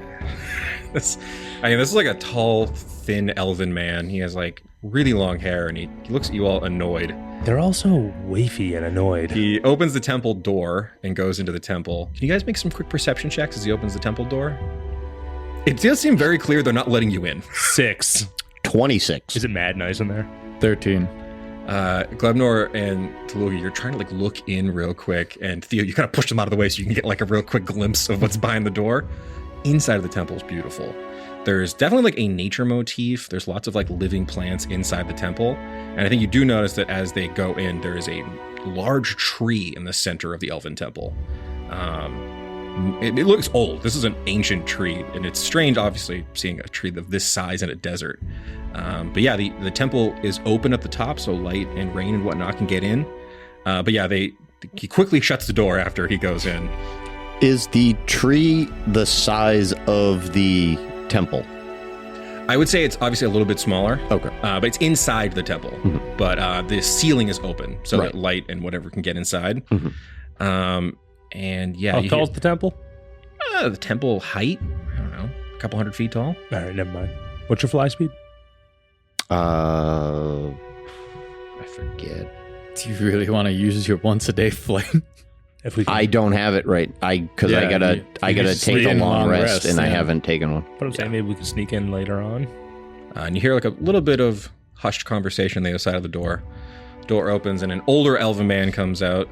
This is like a tall, thin elven man. He has like really long hair, and he looks at you all annoyed. They're also wafy and annoyed. He opens the temple door and goes into the temple. Can you guys make some quick perception checks as he opens the temple door? It does seem very clear they're not letting you in. 6. 26. Is it mad nice in there? 13. Glebnor and Tooluuga, you're trying to like look in real quick, and Theo, you kind of push them out of the way so you can get like a real quick glimpse of what's behind the door. Inside of the temple is beautiful. There's definitely like a nature motif. There's lots of like living plants inside the temple. And I think you do notice that as they go in, there is a large tree in the center of the elven temple. It looks old. This is an ancient tree, and it's strange, obviously, seeing a tree of this size in a desert. But yeah, the temple is open at the top, so light and rain and whatnot can get in. But yeah, he quickly shuts the door after he goes in. Is the tree the size of the temple? I would say it's obviously a little bit smaller. Okay. But it's inside the temple. Mm-hmm. But the ceiling is open, so Right. that light and whatever can get inside. Mm-hmm. And yeah, How you tall hear- is the temple? The temple height, I don't know, a couple 100 feet tall. All right, never mind. What's your fly speed? I forget. Do you really want to use your once a day flame? If we can, I don't have it right. Because I gotta just take a need a long long rest, rest, and I yeah. haven't taken one. But I'm saying maybe we can sneak in later on. And you hear like a little bit of hushed conversation on the other side of the door. Door opens and an older elven man comes out.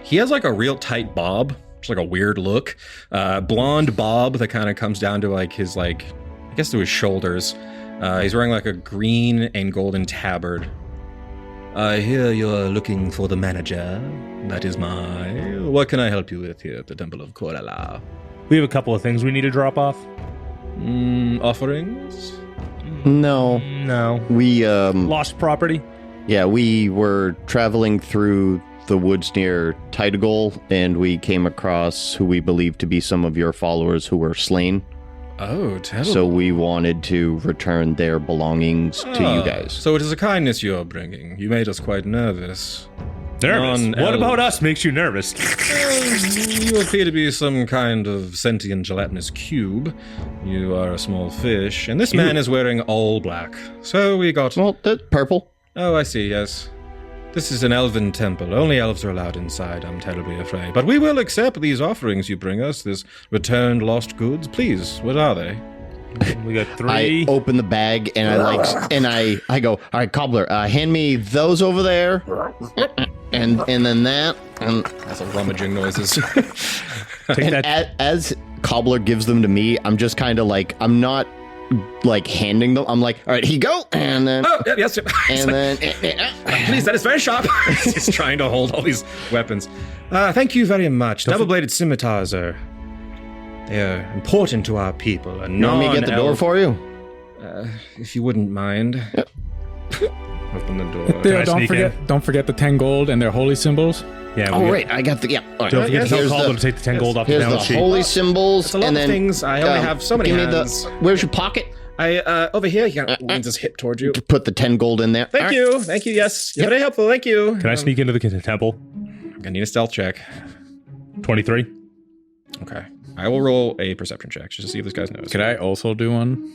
He has like a real tight bob, just like a weird look. Blonde bob that kind of comes down to like his like, I guess to his shoulders. He's wearing like a green and golden tabard. I hear you're looking for the manager. That is my... What can I help you with here at the Temple of Khodaverdian? We have a couple of things we need to drop off. Offerings? No. No. We, Lost property? yeah, we were traveling through the woods near Tidagol, and we came across who we believe to be some of your followers who were slain. Oh, terrible. So we wanted to return their belongings to you guys. So it is a kindness you are bringing. You made us quite nervous. Nervous? What Non-elves. about us makes you nervous? You appear to be some kind of sentient gelatinous cube. You are a small fish, and this man is wearing all black. So we got... Well, that's purple. Oh, I see, yes. This is an elven temple. Only elves are allowed inside, I'm terribly afraid. But we will accept these offerings you bring us, this returned lost goods. Please, what are they? We got I 3. open the bag and I go, all right, cobbler, hand me those over there, and then that, and That's a rummaging noises. Take that. as cobbler gives them to me, I'm just kind of like, I'm not like handing them. I'm like, all right, here you go, and then Oh, yes. and then Please, that is very sharp. He's trying to hold all these weapons. Thank you very much. Double-bladed scimitars are... They are important to our people. you want me to get the door for you? If you wouldn't mind. Open the door. Theo, I don't sneak forget, don't forget the 10 gold and their holy symbols. Yeah, Oh, we right, I got the All right. Don't forget to Here's tell Calder to take the 10 gold off the Here's the balance sheet. holy symbols, It's a lot and of then things. I only have so many give hands. me the. Where's your pocket? I over here. He kind of leans his hip towards you. Put the 10 gold in there. Thank you. Yes. You're very helpful. Thank you. Can I sneak into the temple? I'm gonna need a stealth check. 23. Okay. I will roll a perception check just to see if this guy's knows. Could I also do one?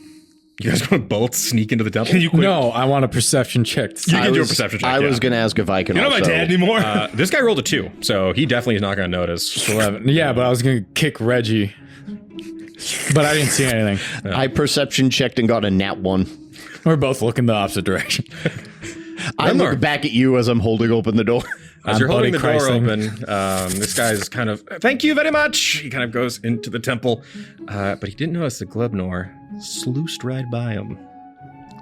You guys want to both sneak into the temple? You quit. No, I want a perception check. You can do a perception check. I yeah. was going to ask if I could You're not my also. dad anymore. This guy rolled a 2, so he definitely is not going to notice. 11. Yeah, but I was going to kick Reggie. But I didn't see anything. I perception checked and got a nat 1. We're both looking the opposite direction. I Glebnor. look back at you as I'm holding open the door. As you're holding the door Christing. open, this guy's kind of, thank you very much. He kind of goes into the temple, but he didn't notice that Glebnor sluiced right by him.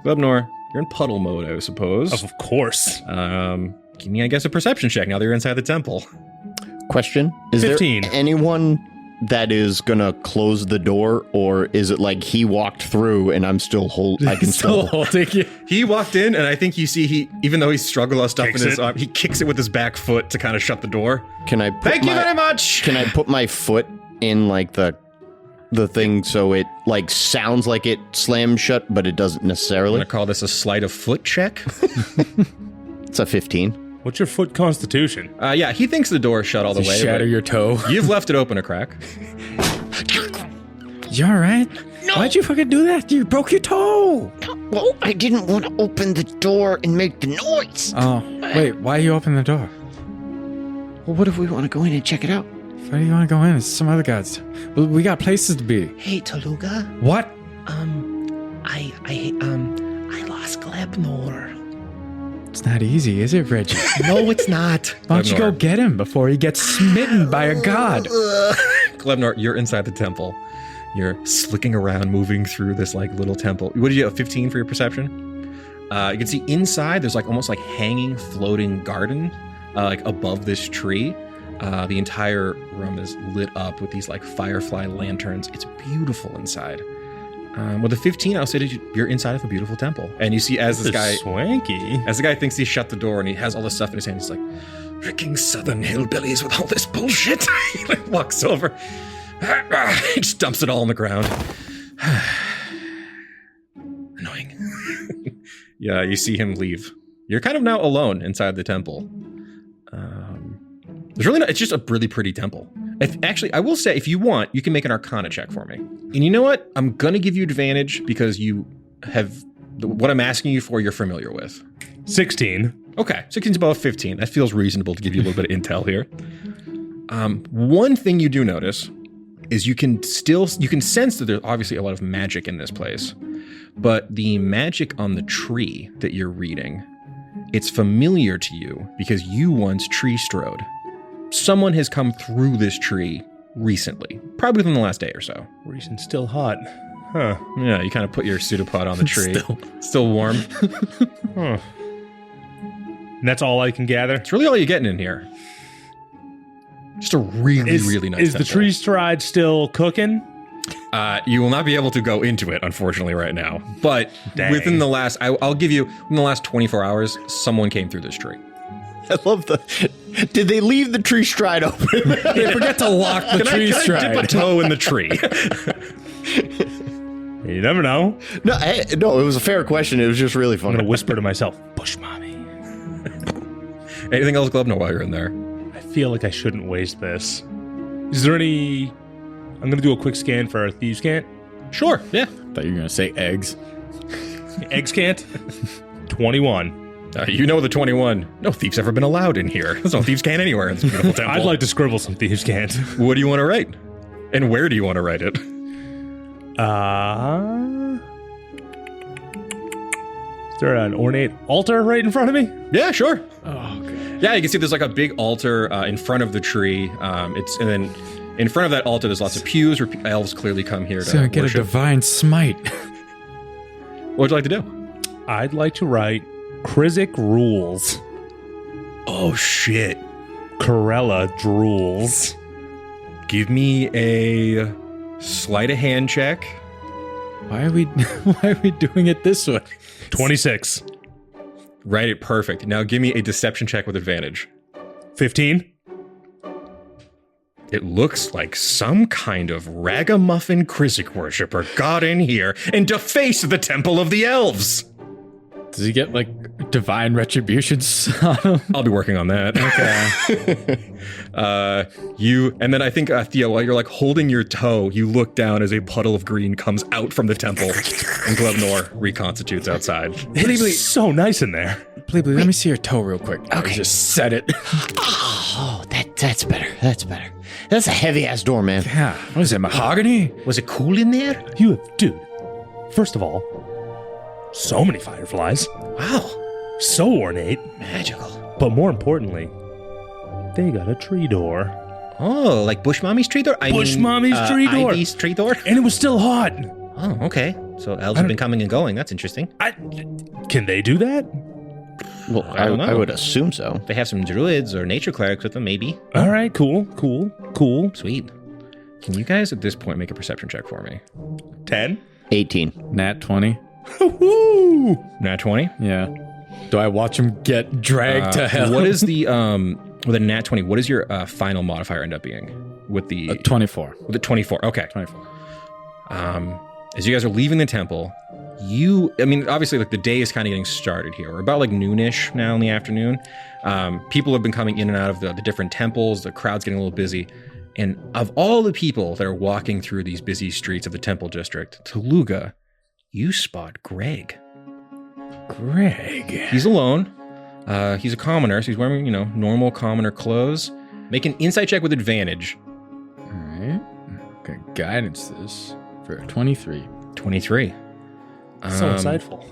Glebnor, you're in puddle mode, I suppose. Of course. Give me, I guess, a perception check now that you're inside the temple. Question: Is 15. there anyone that is gonna close the door, or is it like he walked through and I'm still I can still. holding you. He walked in, and I think you see even though he's struggling stuff in Kicks his it. arm, he kicks it with his back foot to kind of shut the door. Can I? Put Thank you my- very much. Can I put my foot in like the thing so it like sounds like it slams shut, but it doesn't I'm necessarily? gonna call this a sleight of foot check. It's a 15. What's your foot constitution? Yeah, he thinks the door is shut all the way. Shatter but your toe. You've left it open a crack. You alright? Why'd you fucking do that? You broke your toe. Well, I didn't want to open the door and make the noise. Oh, wait, why you open the door? Well, what if we want to go in and check it out? Why do you want to go in? It's some other gods. We got places to be. Hey, Tooluuga. What? I lost Glebnor. It's not easy, is it, Reggie? No, it's not. Why don't you go Glebnor. get him before he gets smitten by a god? Glebnor, you're inside the temple. You're slicking around, moving through this like little temple. What did you have? 15 for your perception? You can see inside. There's like almost like hanging, floating garden, like above this tree. The entire room is lit up with these like firefly lanterns. It's beautiful inside. With a 15, I'll say that you're inside of a beautiful temple, and you see as this guy, Swanky. as the guy thinks he shut the door and he has all this stuff in his hand, he's like, "Freaking southern hillbillies with all this bullshit." He like walks over. He just dumps it all on the ground. Annoying. Yeah, you see him leave. You're kind of now alone inside the temple. There's really it's just a really pretty temple. Actually, I will say, if you want, you can make an Arcana check for me. And you know what? I'm going to give you advantage because you have what I'm asking you for, you're familiar with. 16. Okay, 16's above 15. That feels reasonable to give you a little bit of intel here. One thing you do notice is you can sense that there's obviously a lot of magic in this place, but the magic on the tree that you're reading, it's familiar to you because you once tree strode. Someone has come through this tree recently, probably within the last day or so. Reason still hot. Huh. Yeah, you kind of put your pseudopod on the tree. Still warm. Huh. And that's all I can gather? It's really all you're getting in here. Just a really nice Is the temple. tree stride still cooking? You will not be able to go into it, unfortunately, right now. But Dang. within the last, I'll give you, in the last 24 hours, someone came through this tree. I love did they leave the tree stride open? They forget to lock the tree Can I stride. dip a toe in the tree? You never know. No, it was a fair question. It was just really I'm funny. going to whisper to myself, Bush Mommy. Anything else, Glebnor, while you're in there? I feel like I shouldn't waste this. Is there any... I'm going to do a quick scan for Thieves' Cant. Sure, yeah. Thought you were gonna say eggs. Eggs Cant? 21. You know the 21. No thieves ever been allowed in here. There's no thieves can't anywhere in this beautiful temple. I'd like to scribble some Thieves' Cant. What do you want to write? And where do you want to write it? Is there an ornate altar right in front of me? Yeah, sure. Oh, okay. Yeah, you can see there's like a big altar in front of the tree. And then in front of that altar, there's lots of pews where elves clearly come here to So I get a worship. divine smite. What would you like to do? I'd like to write Krizik rules. Oh, shit. Corella drools. Give me a sleight of hand check. Why are we doing it this way? 26. Write it perfect. Now give me a deception check with advantage. 15. It looks like some kind of ragamuffin Krizik worshiper got in here and defaced the Temple of the Elves. Does he get like divine retributions on him? I'll be working on that. Okay. And then I think, Theo, while you're like holding your toe, you look down as a puddle of green comes out from the temple and Glebnor reconstitutes outside. It's so nice in there. Please, let me see your toe real quick. Okay. Just set it. Oh, that's better. That's better. That's a heavy ass door, man. Yeah. What is it, mahogany? Was it cool in there? Dude, first of all, so many fireflies. Wow. So ornate. Magical. But more importantly, they got a tree door. Oh, like Bush Mommy's tree door? Bush Mommy's tree door. Ivy's tree door? And it was still hot. Oh, okay. So elves have been coming and going. That's interesting. Can they do that? Well, I don't know. I would assume so. They have some druids or nature clerics with them, maybe. All right, cool. Sweet. Can you guys at this point make a perception check for me? 10. 18. Nat 20. Woo! Nat 20? Yeah. Do I watch him get dragged to hell? What is the, with a nat 20, what does your final modifier end up being? With the 24. With the 24, okay. 24. As you guys are leaving the temple, obviously, like the day is kind of getting started here. We're about like noonish now in the afternoon. People have been coming in and out of the different temples. The crowd's getting a little busy. And of all the people that are walking through these busy streets of the temple district, Tooluuga, you spot Greg. Greg. He's alone. He's a commoner, so he's wearing, normal commoner clothes. Make an insight check with advantage. All right. Okay, guidance this for 23. 23. So insightful.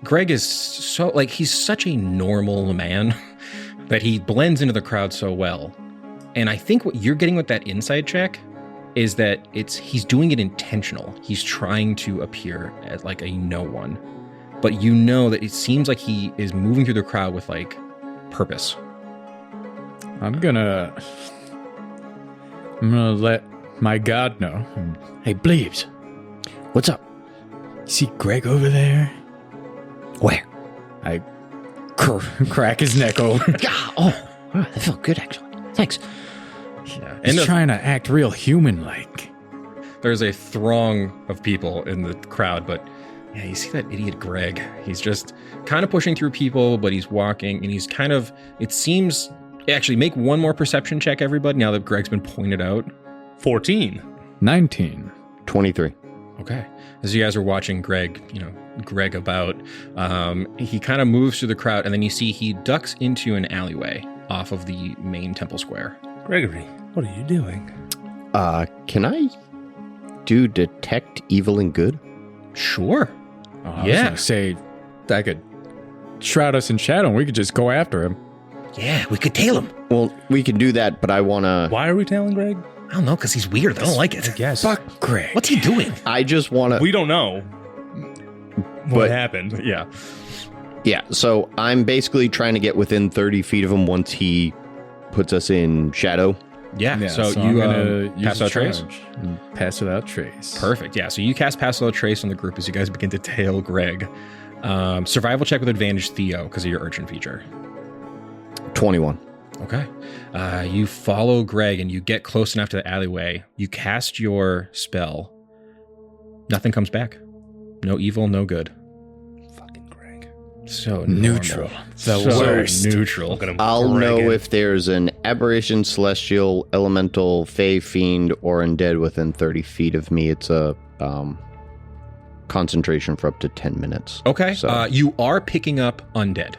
Greg is he's such a normal man that he blends into the crowd so well. And I think what you're getting with that insight check is that he's doing it intentional. He's trying to appear as like a no one. But you know that it seems like he is moving through the crowd with like purpose. I'm gonna let my god know. Hey, Bleeps. What's up? See Greg over there? Where? I crack his neck over. Oh, that felt good, actually. Thanks. Yeah. He's trying to act real human-like. There's a throng of people in the crowd, but yeah, you see that idiot Greg. He's just kind of pushing through people, but he's walking and he's kind of, it seems Actually, make one more perception check, everybody, now that Greg's been pointed out. 14. 19. 23. Okay. As you guys are watching Greg about, he kind of moves through the crowd, and then you see he ducks into an alleyway off of the main temple square. Gregory, what are you doing? Can I do detect evil and good? Sure. I was gonna say that could shroud us in shadow and we could just go after him. Yeah, we could tail him. Well, we can do that, but I want to... Why are we tailing Greg? I don't know, because he's weird. I don't like it. I guess. Fuck Greg. What's he doing? I just want to... We don't know what happened. Yeah. Yeah, so I'm basically trying to get within 30 feet of him once he puts us in shadow. Yeah. So I'm you gonna use pass a out trace? charge and pass without trace. Perfect. Yeah. So you cast Pass Without Trace on the group as you guys begin to tail Greg. Survival check with advantage, Theo, because of your urchin feature. 21. Okay. You follow Greg and you get close enough to the alleyway. You cast your spell. Nothing comes back. No evil, no good. Fucking Greg. So Neutral. normal. The So worst. neutral. Look at him. I'll Greg know in. if there's an aberration, celestial, elemental, fey, fiend, or undead within 30 feet of me. It's a concentration for up to 10 minutes. Okay. So- You are picking up undead.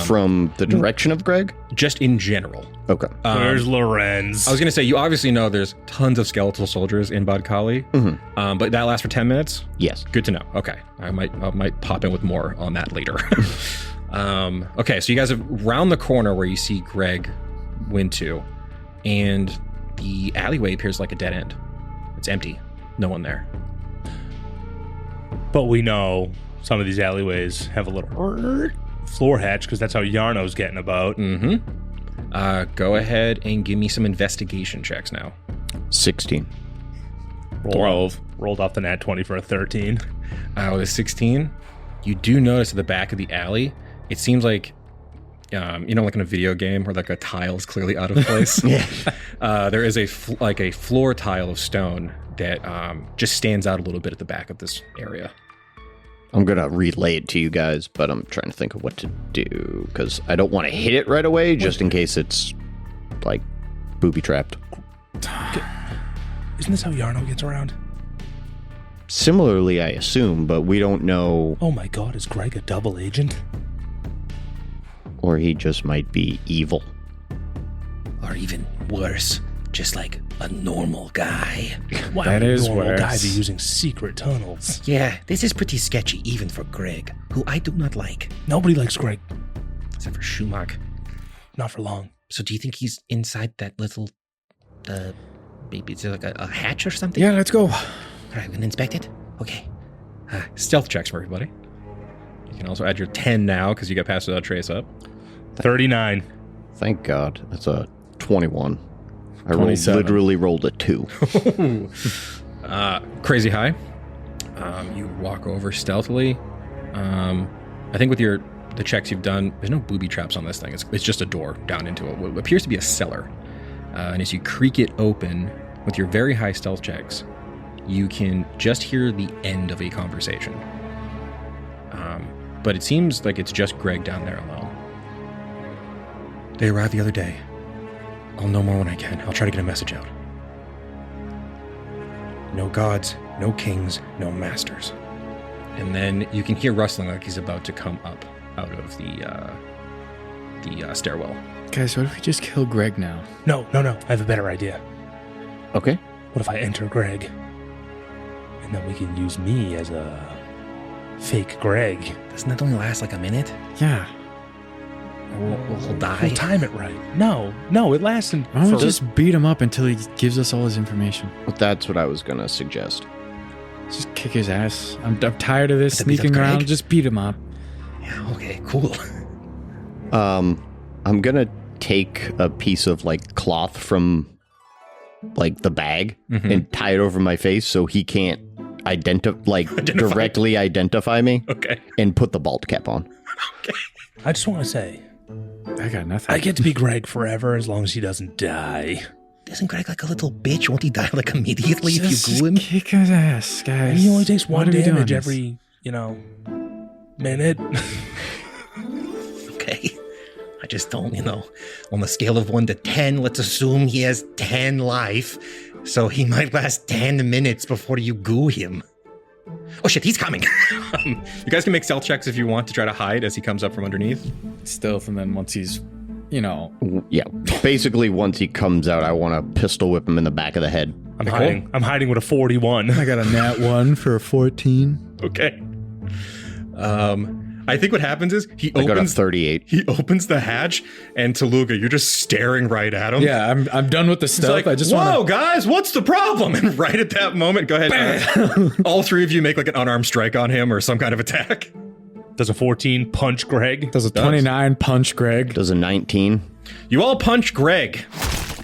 From the direction of Greg? Just in general. Okay. Where's Lorenz? I was going to say, you obviously know there's tons of skeletal soldiers in Bodkali, but that lasts for 10 minutes? Yes. Good to know. Okay. I might pop in with more on that later. Okay, so you guys have round the corner where you see Greg went to, and the alleyway appears like a dead end. It's empty. No one there. But we know some of these alleyways have a little floor hatch because that's how Yarno's getting about. Go ahead and give me some investigation checks now. 16. 12. Rolled off the nat 20 for a 13. With a 16, you do notice at the back of the alley, it seems like, like in a video game where like a tile is clearly out of place. There is a floor tile of stone that just stands out a little bit at the back of this area. I'm going to relay it to you guys, but I'm trying to think of what to do because I don't want to hit it right away just in case it's like booby trapped. Isn't this how Yarno gets around? Similarly, I assume, but we don't know, Oh my god, is Greg a double agent? or he just might be evil. Or even worse, just like a normal guy. Why That would a is normal worse. guy be using secret tunnels? Yeah, this is pretty sketchy even for Greg, who I do not like. Nobody likes Greg. Except for Schumacher. Not for long. So do you think he's inside that little, maybe it's like a hatch or something? Yeah, let's go. All right, we're gonna inspect it? Okay. Stealth checks for everybody. You can also add your 10 now because you got Pass Without Trace up. 39. Thank God. That's a 21. I 27. literally rolled a 2. Crazy high. You walk over stealthily. I think with the checks you've done, there's no booby traps on this thing. It's just a door down into what appears to be a cellar. And as you creak it open with your very high stealth checks, you can just hear the end of a conversation. But it seems like it's just Greg down there alone. They arrived the other day. I'll know more when I can. I'll try to get a message out. No gods, no kings, no masters. And then you can hear rustling like he's about to come up out of the stairwell. Guys, what if we just kill Greg now? No. I have a better idea. Okay. What if I enter Greg? And then we can use me as a fake Greg. Doesn't that only last like a minute? Yeah. We'll die. We'll time it right. No, it lasts in... Why don't we for- just beat him up until he gives us all his information? That's what I was going to suggest. Just kick his ass. I'm tired of this To beat up sneaking around. Greg? Just beat him up. Yeah, okay, cool. I'm going to take a piece of like cloth from like the bag and tie it over my face so he can't directly identify me. Okay. And put the bald cap on. I just want to say, I got nothing. I get to be Greg forever as long as he doesn't die. Isn't Greg like a little bitch? Won't he die like immediately if Just you glue him? kick his ass, guys. And he only takes What one are we doing damage this? every, minute. Okay. I just don't, on a scale of 1 to 10, let's assume he has 10 life. So he might last 10 minutes before you goo him. Oh shit, he's coming. You guys can make stealth checks if you want to try to hide as he comes up from underneath. Stealth, and then once he's, Yeah. Basically, once he comes out, I want to pistol whip him in the back of the head. I'm hiding with a 41. I got a nat 1 for a 14. Okay. I think what happens is I got a 38. He opens the hatch, and Tooluuga, you're just staring right at him. Yeah, I'm done with the It's stealth. like, I just whoa, want guys, what's the problem? And right at that moment, go ahead. All three of you make like an unarmed strike on him or some kind of attack. Does a 14 punch Greg? Does a 29 punch Greg? Does a 19. You all punch Greg.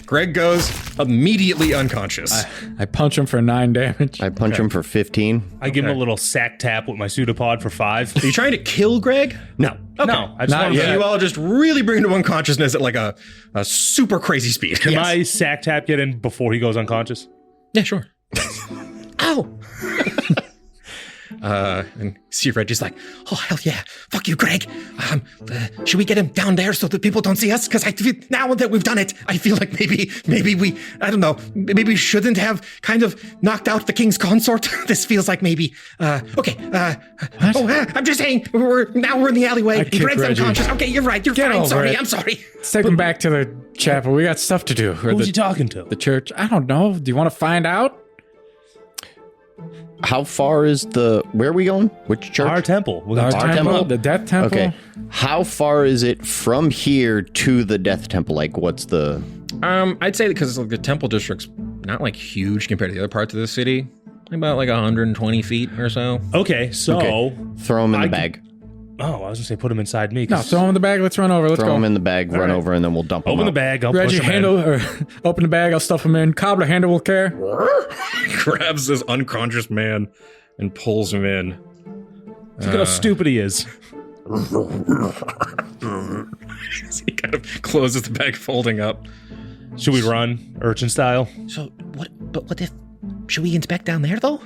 Greg goes immediately unconscious. I punch him for 9 damage. I punch him for 15. I give him a little sack tap with my pseudopod for 5. Are you trying to kill Greg? No. Okay. No, I just Not want yet. to. You all just really bring him to unconsciousness at like a super crazy speed. Can my sack tap get in before he goes unconscious? Yeah, sure. Ow! And see Reggie's like, Oh, hell yeah. Fuck you, Greg. Should we get him down there so that people don't see us? Because I feel, now that we've done it, I feel like maybe we, I don't know, maybe we shouldn't have kind of knocked out the king's consort. This feels like maybe, okay. I'm just saying, we're in the alleyway. kicked Greg's Reggie. unconscious. Okay, you're right. You're Get fine. over Sorry. it. I'm sorry. Let's take him back to the chapel. We got stuff to do. Or Who was the, you talking to? the church. I don't know. Do you want to find out? How far is where are we going? Which church? Our temple. We're Our gonna talk temple, temple? the death temple. Okay. How far is it from here to the death temple? Like, what's the... I'd say because the temple district's not like huge compared to the other parts of the city. About like 120 feet or so. Okay, so... Okay. Throw him in the I bag. Oh, I was going to say put him inside me. No, throw him in the bag. Let's run over. Let's Throw go. him in the bag, run right. over, and then we'll dump him Open the out. bag. I'll Reggie, push him handle in. or open the bag. I'll stuff him in. Cobbler, handle with care. Grabs this unconscious man and pulls him in. Look at how stupid he is. He kind of closes the bag, folding up. Should we run, urchin style? So, what if, should we inspect down there, though?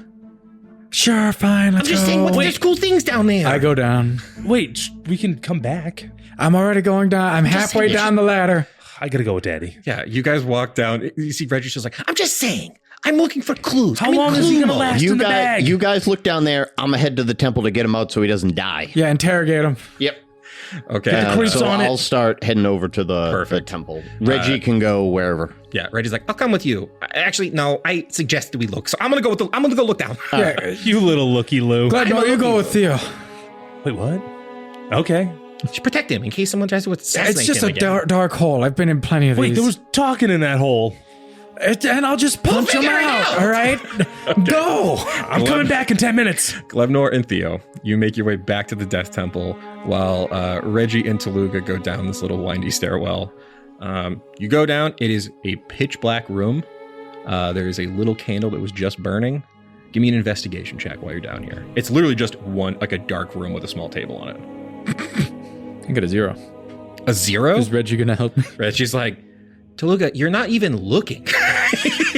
Sure, fine. I'm Let's just go. saying, there's cool things down there. I go down. Wait, we can come back. I'm already going down. I'm halfway saying, down the ladder. I gotta go with Daddy. Yeah, you guys walk down. You see Reggie's just like, I'm just saying. I'm looking for clues. How long is he gonna clue mode. last in the bag? You guys look down there. I'm gonna head to the temple to get him out so he doesn't die. Yeah, interrogate him. Yep. okay. creeps So on it. I'll start heading over to the temple. Reggie can go wherever. Yeah, Reggie's like, I'll come with you. Actually, no. I suggested we look. So I'm gonna go look down. Yeah, You little looky Lou. Glebnor, you go with Theo. Wait, what? Okay. Just protect him in case someone tries to assassinate It's just him a again. dark hole. I've been in plenty of Wait, these. there was talking in that hole. And I'll just punch him figure it out. out. All right, go. I'm coming back in 10 minutes. Glebnor and Theo, you make your way back to the Death Temple while Reggie and Tooluuga go down this little windy stairwell. You go down. It is a pitch black room. There is a little candle that was just burning. Give me an investigation check while you're down here. It's literally just like a dark room with a small table on it. I get a 0. A 0? Is Reggie gonna help me? Reggie's like, Tooluuga, you're not even looking.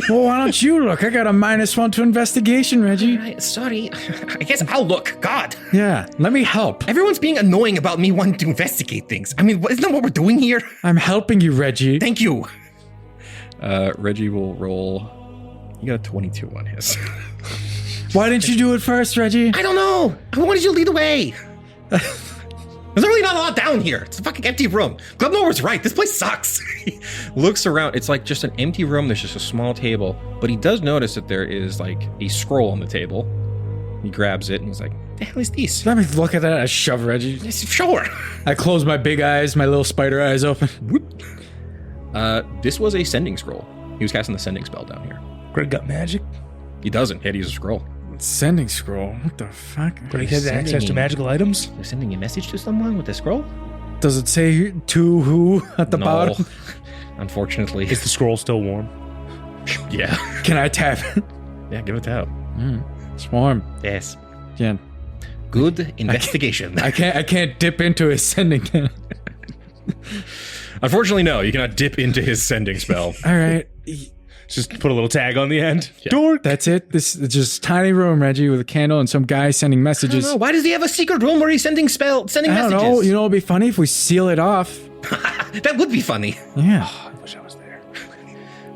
Well, why don't you look? I got a -1 to investigation, Reggie. Right, sorry. I guess I'll look. God. Yeah, let me help. Everyone's being annoying about me wanting to investigate things. I mean, isn't that what we're doing here? I'm helping you, Reggie. Thank you. Reggie will roll. You got a 22 on his. Why didn't you do it first, Reggie? I don't know. I wanted you to lead the way. There's really not a lot down here. It's a fucking empty room. Glebnor was right. This place sucks. He looks around. It's like just an empty room. There's just a small table. But he does notice that there is like a scroll on the table. He grabs it and he's like, The hell is this? Let me look at that. I shove Reggie. Sure. I close my big eyes, my little spider eyes open. this was a sending scroll. He was casting the sending spell down here. Greg got magic. He doesn't. He had to use a scroll. Sending scroll. What the fuck? Greg has access to magical items. You're sending a message to someone with a scroll? Does it say to who at the No. bottom? Unfortunately. Is the scroll still warm? Yeah. Can I tap it? Yeah, give it to him. Swarm. Yes. Yeah. Good investigation. I can't dip into his sending. Unfortunately, no. You cannot dip into his sending spell. All right. Just put a little tag on the end. Yeah. Dork. That's it. This is just a tiny room, Reggie, with a candle and some guy sending I messages. don't know. Why does he have a secret room where he's sending I don't messages? know. You know, it'd be funny if we seal it off. That would be funny. Yeah. I wish I was there.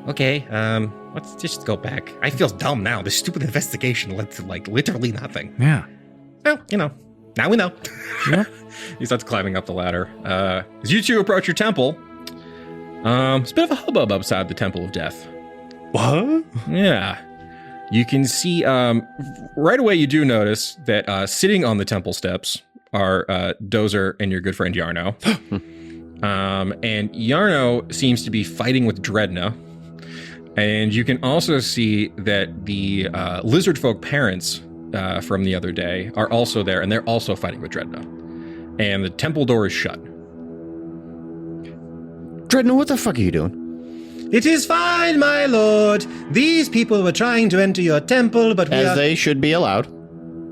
Okay, let's just go back. I feel dumb now. This stupid investigation led to, like, literally nothing. Yeah. Well, you know, now we know. Yeah. He starts climbing up the ladder. As you two approach your temple, it's a bit of a hubbub outside the Temple of Death. What? Yeah. You can see, right away you do notice that sitting on the temple steps are Dozer and your good friend Yarno. And Yarno seems to be fighting with Dredna. And you can also see that the lizard folk parents from the other day are also there, and they're also fighting with Dredna. And the temple door is shut. Dredna, what the fuck are you doing? It is fine, my lord. These people were trying to enter your temple, but As they should be allowed.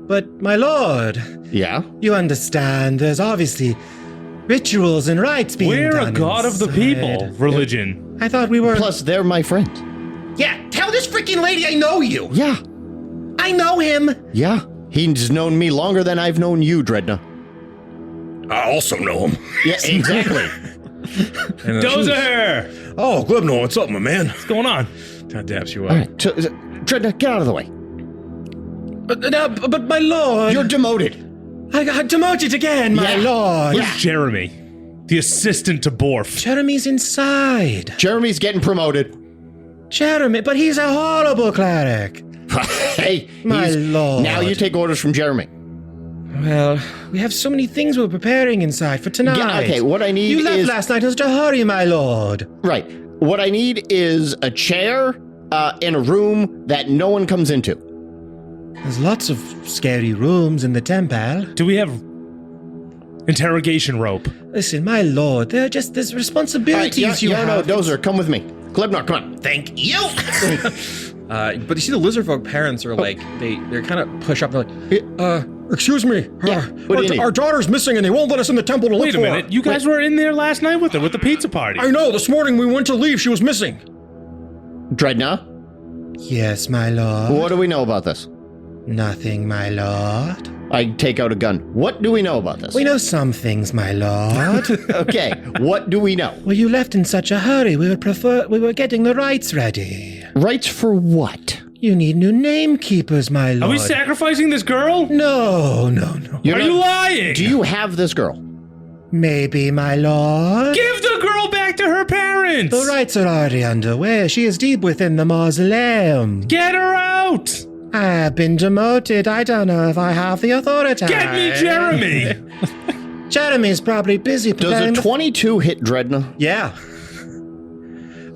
But, my lord, Yeah. you understand, there's obviously rituals and rites being We're done a god of the inside. people. Religion. I thought we were... Plus, they're my friends. Yeah, tell this freaking lady I know you. Yeah. I know him. Yeah. He's known me longer than I've known you, Dredna. I also know him. Yeah, exactly. Dozer! Oh, Glebnor, what's up, my man? What's going on? Todd daps you All up. right. So, Dredna, get out of the way. But my lord... You're demoted. I got demoted again, my Yeah. lord. Where's Jeremy? The assistant to Borf. Jeremy's inside. Jeremy's getting promoted. Jeremy, but he's a horrible cleric. Hey, My lord. Now you take orders from Jeremy. Well, we have so many things we're preparing inside for tonight. Yeah, okay, what I need You left is... last night in such a hurry, my lord. Right. What I need is a chair in a room that no one comes into. There's lots of scary rooms in the temple. Do we have interrogation rope? Listen, my lord, there's responsibilities you have. Dozer, come with me. Glebnor, come on. Thank you. But you see the lizard folk parents are like, they're kind of push up. They're like, excuse me. Yeah, what do you need? Our daughter's missing and they won't let us in the temple to look Wait a for her. minute. You guys were in there last night with her with the pizza party. I know, this morning we went to leave, she was missing. Dredna, Yes, my lord. what do we know about this? Nothing, my lord. I take out a gun. What do we know about this? We know some things, my lord. Okay, what do we know? Well, you left in such a hurry. We were getting the rites ready. Rights for what? You need new name keepers, my lord. Are we sacrificing this girl? No. You're Are not- you lying? Do you have this girl? Maybe, my lord. Give the girl back to her parents? The rites are already underway. She is deep within the mausoleum. Get her out! I have been demoted. I don't know if I have the authority. Get me Jeremy! Jeremy's probably busy Does preparing a 22 hit Dredna? Yeah.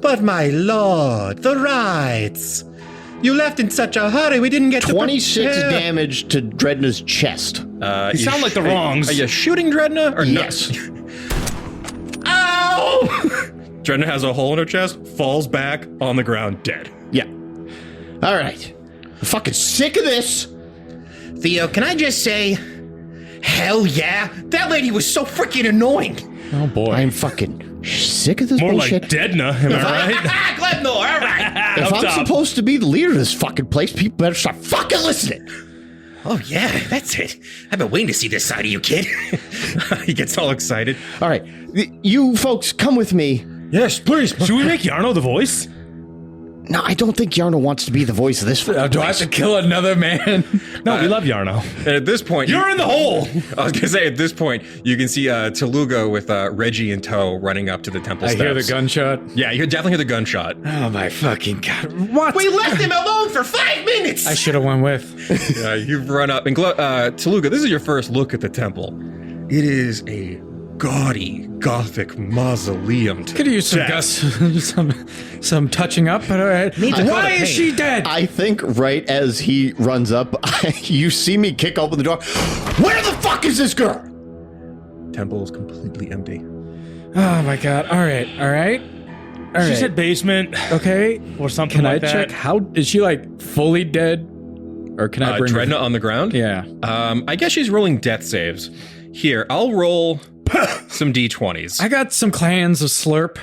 But my lord, the rites. You left in such a hurry, we didn't get 26 to prepare. damage to Dredna's chest. You sound like the wrongs. Are you shooting Dredna or Yes. Ow! Dredna has a hole in her chest, falls back on the ground, dead. Yeah. All right. I'm fucking sick of this. Theo, can I just say, hell yeah, that lady was so freaking annoying. Oh boy. I'm fucking sick of this More bullshit. like Deadna, am I right? Glebnor, all right. If Up I'm top. supposed to be the leader of this fucking place, people better start fucking listening. Oh yeah, that's it. I've been waiting to see this side of you, kid. He gets all excited. All right. You folks, come with me. Yes, please. Should we make Yarno the voice? No, I don't think Yarno wants to be the voice of this fucking Do I have place. to kill another man? No, we love Yarno. And at this point, You're in the hole! I was gonna say, at this point, you can see Tooluuga with Reggie in tow running up to the temple I steps. hear the gunshot. Yeah, you definitely hear the gunshot. Oh my fucking god. What? We left him alone for 5 minutes. I should have went with. You've run up. And Tooluuga, this is your first look at the temple. It is a gaudy, gothic mausoleum. Could use some touching up, but all right. Needs a coat Why of is paint. she dead? I think right as he runs up, you see me kick open the door. Where the fuck is this girl? Temple is completely empty. Oh my god. All right. All right. All She right. said basement Okay. or something Can like I check that. how is she like fully dead? Or can I bring her? Dredna on the ground? Yeah. I guess she's rolling death saves. Here, I'll roll some d20s. I got some clans of slurp.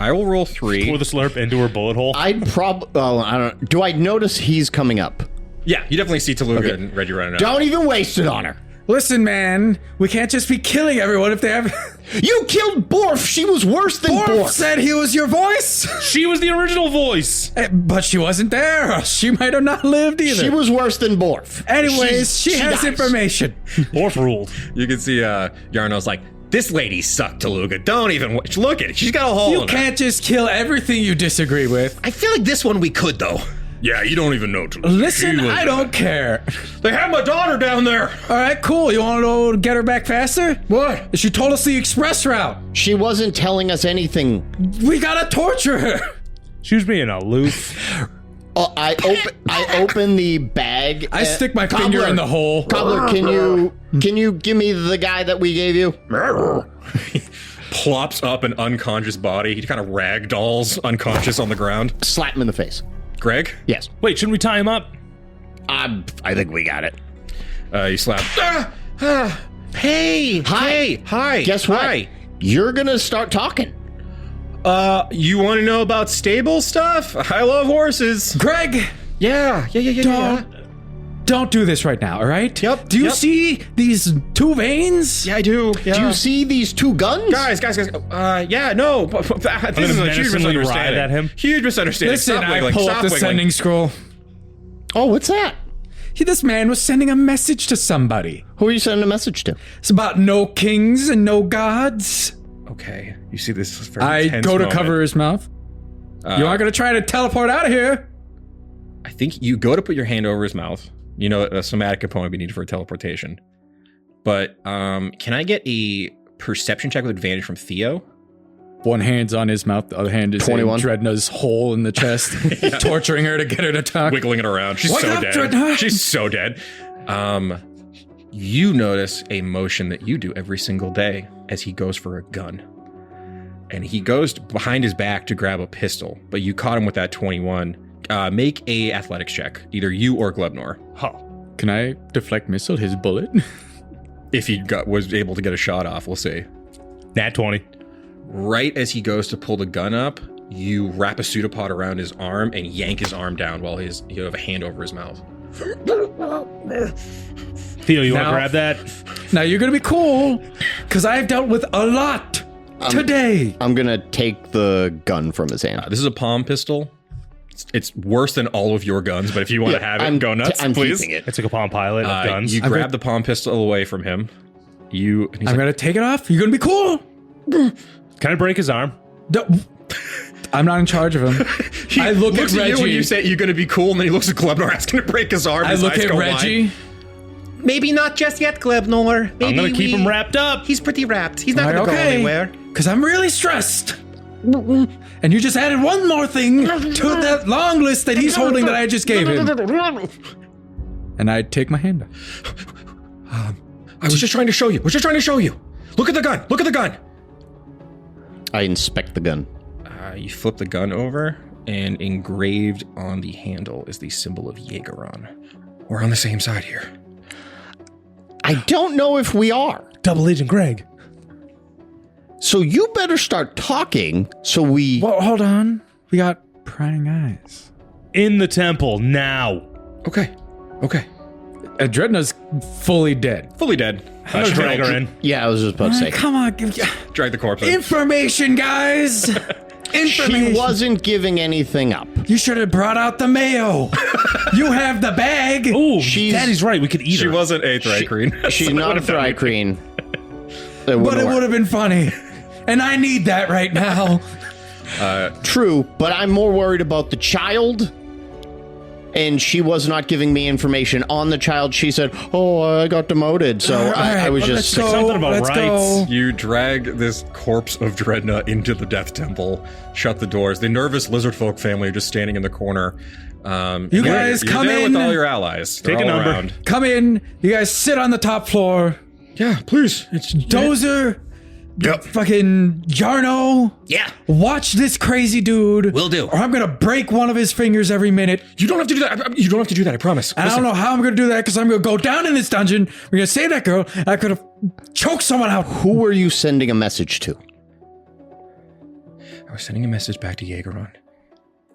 I will roll 3. Pour the slurp into her bullet hole. I'd probably. Oh, I don't. Do I notice he's coming up? Yeah, you definitely see Tooluuga and Reggie running out. Don't even waste it on her. Listen, man, we can't just be killing everyone if they have. You killed Borf. She was worse than Borf Borf. said he was your voice, She was the original voice. but she wasn't there. She might have not lived either. She was worse than Borf. Anyways, she has dies. information. Orf ruled. You can see Yarno's like, this lady sucked, Tooluuga. Don't even look at it. She's got a hole You in can't just kill everything you disagree with. I feel like this one we could, though. Yeah, you don't even know Tooluuga. Listen, I don't care. They have my daughter down there. All right, cool. You want to get her back faster? What? She told us the express route. She wasn't telling us anything. We gotta torture her. She was being aloof. Oh, I open the bag. I stick my finger in the hole. Cobbler, can you give me the guy that we gave you? Plops up an unconscious body. He kind of ragdolls unconscious on the ground. Slap him in the face. Greg? Yes. Wait, shouldn't we tie him up? I think we got it. You slap. Hey, Hi. hey, hi. Guess what? Hi. You're gonna start talking. You want to know about stable stuff? I love horses. Greg, Yeah. don't do this right now, all right? Yep, Do you yep. see these 2 veins? Yeah, I do. Yeah. Do you see these 2 guns? Guys. Yeah, no. This is a huge menacingly ride misunderstanding. at him. Huge misunderstanding. Listen, Stop I wiggling. pull Stop up the wiggling. sending scroll. Oh, what's that? This man was sending a message to somebody. Who are you sending a message to? It's about no kings and no gods. Okay, you see this is very I tense go to moment. cover his mouth. You aren't gonna try to teleport out of here. I think you go to put your hand over his mouth. You know, a somatic component we need for teleportation. But can I get a perception check with advantage from Theo? One hand's on his mouth, the other hand is 21. in Dredna's hole in the chest, torturing her to get her to talk. Wiggling it around. She's Wake so up, dead. Dreadnought! She's so dead. You notice a motion that you do every single day as he goes for a gun. And he goes behind his back to grab a pistol, but you caught him with that 21. Make a athletics check, either you or Glebnor. Huh. Can I deflect missile his bullet? If he was able to get a shot off, we'll see. Nat 20. Right as he goes to pull the gun up, you wrap a pseudopod around his arm and yank his arm down while you have a hand over his mouth. Theo, you want Now- to grab that? Now you're gonna be cool, because I've dealt with a lot today. I'm gonna take the gun from his hand. This is a palm pistol. It's worse than all of your guns, but if you want to have it, go nuts, I'm please. keeping it. It's like a Palm Pilot of guns. You grab the palm pistol away from him. And he's I'm like, gonna take it off. You're gonna be cool. Can I break his arm? I'm not in charge of him. he I look looks at at you when Reggie. you say you're going to be cool, and then he looks at Glebnor asking to break his arm. I His look eyes at go Reggie. wide. Maybe not just yet, Glebnor. Maybe I'm going to keep him wrapped up. He's pretty wrapped. He's not Like, going to go anywhere. Because I'm really stressed. And you just added one more thing to that long list that he's holding that I just gave him. And I take my hand off. I was just trying to show you. Look at the gun. Look at the gun. I inspect the gun. You flip the gun over, and engraved on the handle is the symbol of Jaegeron. We're on the same side here. I don't know if we are. Double Agent Greg. So you better start talking so we... Well, hold on. We got prying eyes. In the temple, now. Okay. Adredna's fully dead. Fully dead. I'm going to drag her in. Yeah, I was just about to say. Come on. Drag the corpse in. Information, guys. Information. She wasn't giving anything up. You should have brought out the mayo. You have the bag. Ooh, She's- Daddy's right. We could eat She her. wasn't a Thrycreen. She's not a Thrycreen. But it would have been funny. And I need that right now. True, but I'm more worried about the child. And she was not giving me information on the child. She said, "Oh, I got demoted." So All right, I was let's just go. something about Let's rights. go. You drag this corpse of Dreadnought into the Death Temple, shut the doors. The nervous lizard folk family are just standing in the corner. You guys you're come there in. with all your allies. They're Take a all number. around. Come in. You guys sit on the top floor. Yeah, please. It's Dozer. Yep. Fucking Jarno. Yeah. Watch this crazy dude. Will do. Or I'm gonna break one of his fingers every minute. You don't have to do that. You don't have to do that. I promise. And I don't know how I'm gonna do that because I'm gonna go down in this dungeon. We're gonna save that girl. And I could have choked someone out. Who were you sending a message to? I was sending a message back to Jaegeron.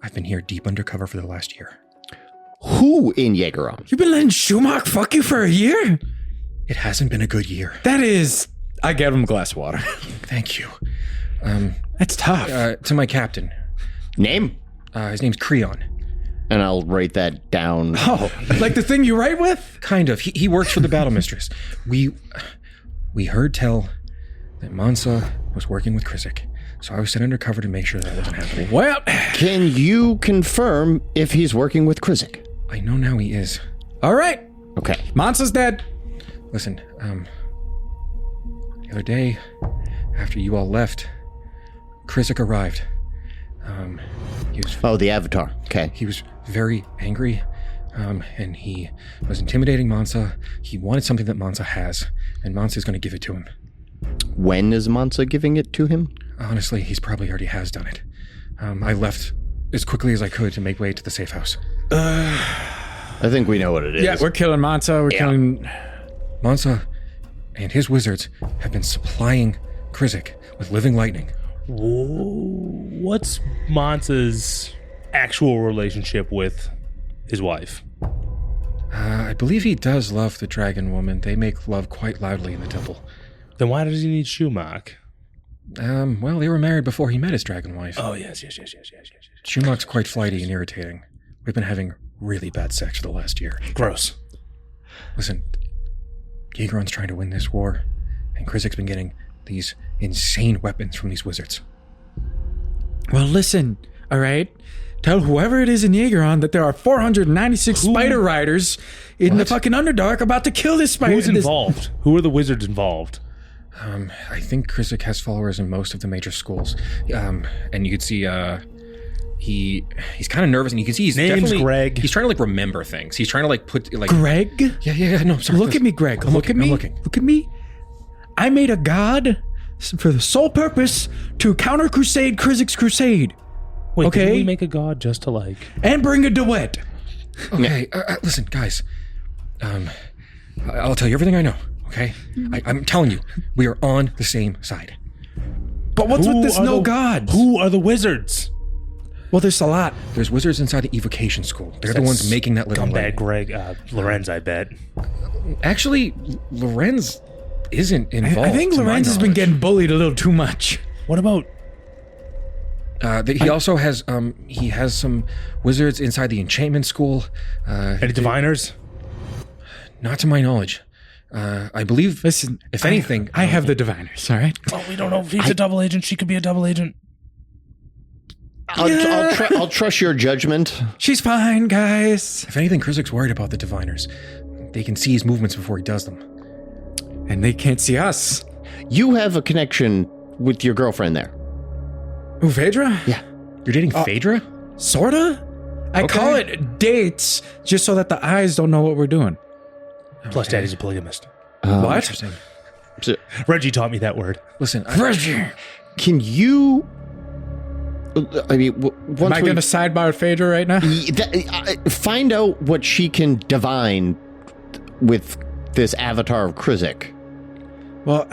I've been here deep undercover for the last year. Who in Jaegeron? You've been letting Schumacher fuck you for a year? It hasn't been a good year. That is... I gave him a glass of water. Thank you. That's tough. To my captain. Name? His name's Creon. And I'll write that down. Oh, like the thing you write with? Kind of. He works for the Battle Mistress. We heard tell that Mansa was working with Krizik, so I was sent undercover to make sure that wasn't happening. Well, Can you confirm if he's working with Krizik? I know now he is. all right. Okay. Mansa's dead. Listen, the other day, after you all left, Krizik arrived. He was Oh, the Avatar. Okay. He was very angry, and he was intimidating Mansa. He wanted something that Mansa has, and Mansa is going to give it to him. When is Mansa giving it to him? Honestly, he's probably already has done it. I left as quickly as I could to make way to the safe house. I think we know what it is. Yeah, we're killing Mansa. We're killing... Mansa and his wizards have been supplying Krizik with living lightning. What's Mansa's actual relationship with his wife? I believe he does love the dragon woman. They make love quite loudly in the temple. Then why does he need Schumacher? Well, they were married before he met his dragon wife. Oh, yes. Schumach's quite flighty and irritating. We've been having really bad sex for the last year. Gross. Listen, Jaegeron's trying to win this war, and Krizik's been getting these insane weapons from these wizards. Well, listen, all right? Tell whoever it is in Jaegeron that there are 496 spider riders in the fucking Underdark about to kill this spider. Who's involved? Who are the wizards involved? I think Krizik has followers in most of the major schools. And you could see he's kind of nervous, and you can see he's Name's definitely Greg. He's trying to like remember things. He's trying to like put like Greg? Yeah, no, sorry. Look at me, Greg. Look at me. I'm looking. Look at me. I made a god for the sole purpose to counter crusade Krizik's crusade. Wait, Okay. did we make a god just to like... And bring a duet. Okay, listen, guys. I'll tell you everything I know. Okay, I'm telling you, we are on the same side. But what's with this are no the- gods? Who are the wizards? Well, there's a lot. There's wizards inside the evocation school. They're the ones making that living Scumbag light. Greg, Lorenz, I bet. Actually, Lorenz isn't involved. I think to my Lorenz has been knowledge. getting bullied a little too much. What about... He also has he has some wizards inside the enchantment school. Any diviners? Not to my knowledge. I believe. Listen, if anything, I have the diviners, all right? Oh, we don't know if he's a double agent. She could be a double agent. I'll trust your judgment. She's fine, guys. If anything, Krizik's worried about the diviners. They can see his movements before he does them. And they can't see us. You have a connection with your girlfriend there. Ooh, Phaedra? Yeah. You're dating Phaedra? Sorta? I Okay. call it dates just so that the eyes don't know what we're doing. Plus, Daddy's a polygamist. What? Interesting. So, Reggie taught me that word. Listen, can you... I mean, once Am I going to sidebar with Phaedra right now? find out what she can divine with this avatar of Krizik. Well,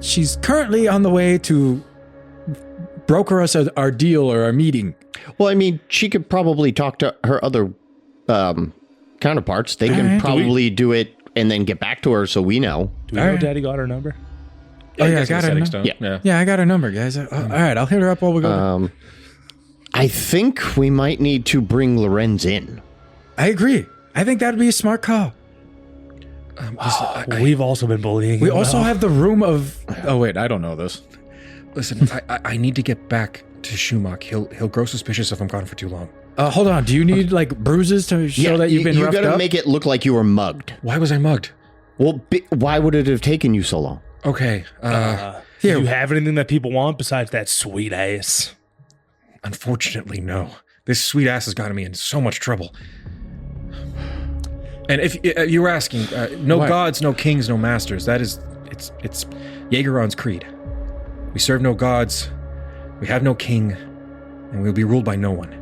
she's currently on the way to broker us our deal or our meeting. Well, I mean, she could probably talk to her other counterparts. They can right. probably do it and then get back to her so we know. Do we know Daddy got her number? Oh, yeah, I guess got to her. that extent, yeah. Yeah, I got her number, guys. All right, I'll hit her up while we go. I think we might need to bring Lorenz in. I agree. I think that'd be a smart call. Listen, We've also been bullying We him. also have the room of... Oh, wait, I don't know this. listen, I need to get back to Schumach. He'll grow suspicious if I'm gone for too long. Hold on. Do you need, like, bruises to show that you've been you roughed gotta up? make it look like you were mugged. Why was I mugged? Well, why would it have taken you so long? Okay, Do you have anything that people want besides that sweet ass? unfortunately, no. This sweet ass has gotten me in so much trouble. And if you were asking, no What? gods, no kings, no masters. That is, it's Jaegeron's creed. We serve no gods, we have no king, and we'll be ruled by no one.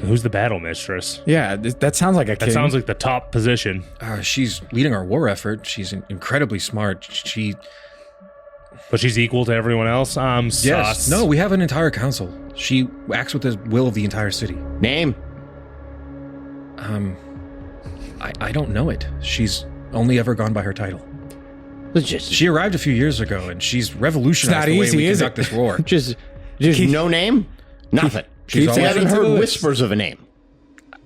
Who's the battle mistress? Yeah, that sounds like a That king. sounds like the top position. She's leading our war effort. She's incredibly smart. But she's equal to everyone else? Yes. Sus. No, we have an entire council. She acts with the will of the entire city. Name? I don't know it. She's only ever gone by her title. Just She arrived a few years ago, and she's revolutionized It's not the way easy, we is conduct it? this war. just Keith- no name? Nothing. She's I always haven't adding to heard the list. whispers of a name.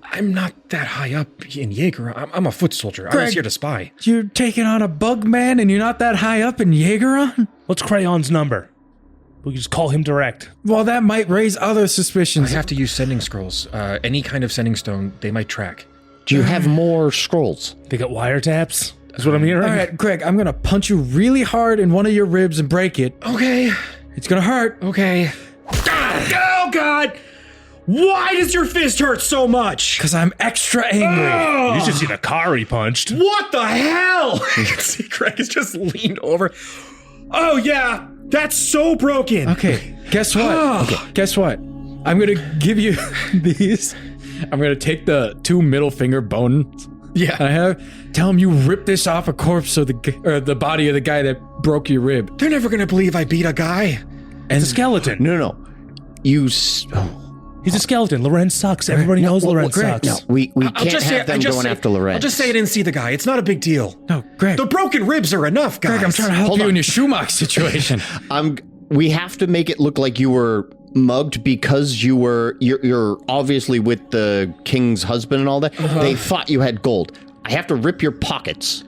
I'm not that high up in Jaeger. I'm a foot soldier. I was Greg. here to spy. You're taking on a bug man and you're not that high up in Jaegeron? What's Crayon's number? We can just call him direct. Well, that might raise other I suspicions. have to use sending scrolls. Any kind of sending stone they might track. Do you have more scrolls? They got wiretaps? Is what I'm hearing? All right, Greg, I'm going to punch you really hard in one of your ribs and break it. Okay. It's going to hurt. Okay. Oh, God! Why does your fist hurt so much? Because I'm extra angry. You should see the car he punched. What the hell? You can see Greg has just leaned over. Oh, yeah. That's so broken. Okay, guess what? Guess what? I'm going to give you these. I'm going to take the 2 middle finger bones Yeah. I have. Tell him you ripped this off a corpse of the body of the guy that broke your rib. They're never going to believe I beat a guy. He's a skeleton. No. You. He's a skeleton. Lorenz sucks. Everybody knows Lorenz Greg, sucks. no, we can't have them going after Lorenz. I'll just say I didn't see the guy. It's not a big deal. No, Greg. The broken ribs are enough, guys. Greg, I'm trying to help Hold you on. in your Schumacher situation. We have to make it look like you were mugged because you're obviously with the king's husband and all that. They thought you had gold. I have to rip your pockets.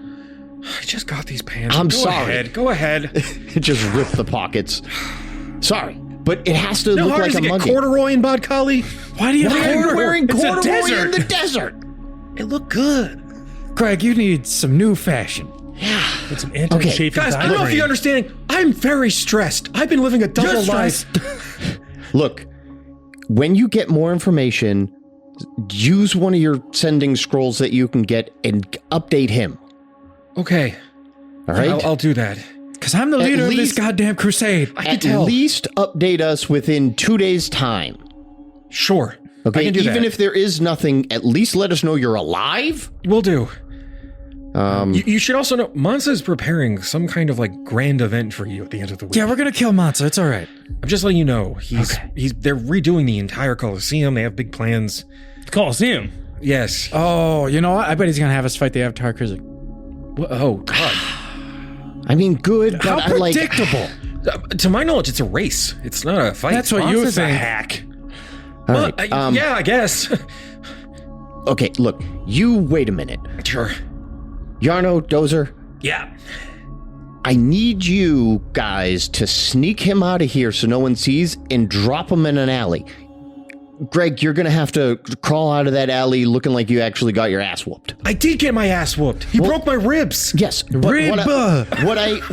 I just got these pants. I'm Go sorry. Ahead. Go ahead. Just rip the pockets. Sorry, but it has to How look hard like does a it get mugging. corduroy in Bodkali? Why do you Why are you wearing It's a corduroy in desert. the desert? It looked good. Greg, you need some new fashion. It's an anti-chafing Guys, I don't know if you understand. I'm very stressed. I've been living a double life. Look, when you get more information, use one of your sending scrolls that you can get and update him. Okay. All right? I'll do that. Because I'm the leader of this least- goddamn crusade. I can At tell. least update us within 2 days' time. Sure. Okay, I can do even that. if there is nothing, at least let us know you're alive. Will do. You should also know, Mansa's preparing some kind of grand event for you at the end of the week. Yeah, we're going to kill Mansa. It's all right. I'm just letting you know. They're redoing the entire Colosseum. They have big plans. Coliseum. Yes. Oh, you know what? I bet he's going to have us fight the Avatar Krizik. Oh, God. I mean, good, but How I like... predictable. To my knowledge, it's a race. It's not a fight. That's what you Mansa's a think. hack. All Well, right, yeah, I guess. Okay, look, you wait a minute. Sure. Yarno, Dozer, Yeah. I need you guys to sneak him out of here so no one sees and drop him in an alley. Greg, you're going to have to crawl out of that alley looking like you actually got your ass whooped. I did get my ass whooped. He broke my ribs. Yes, but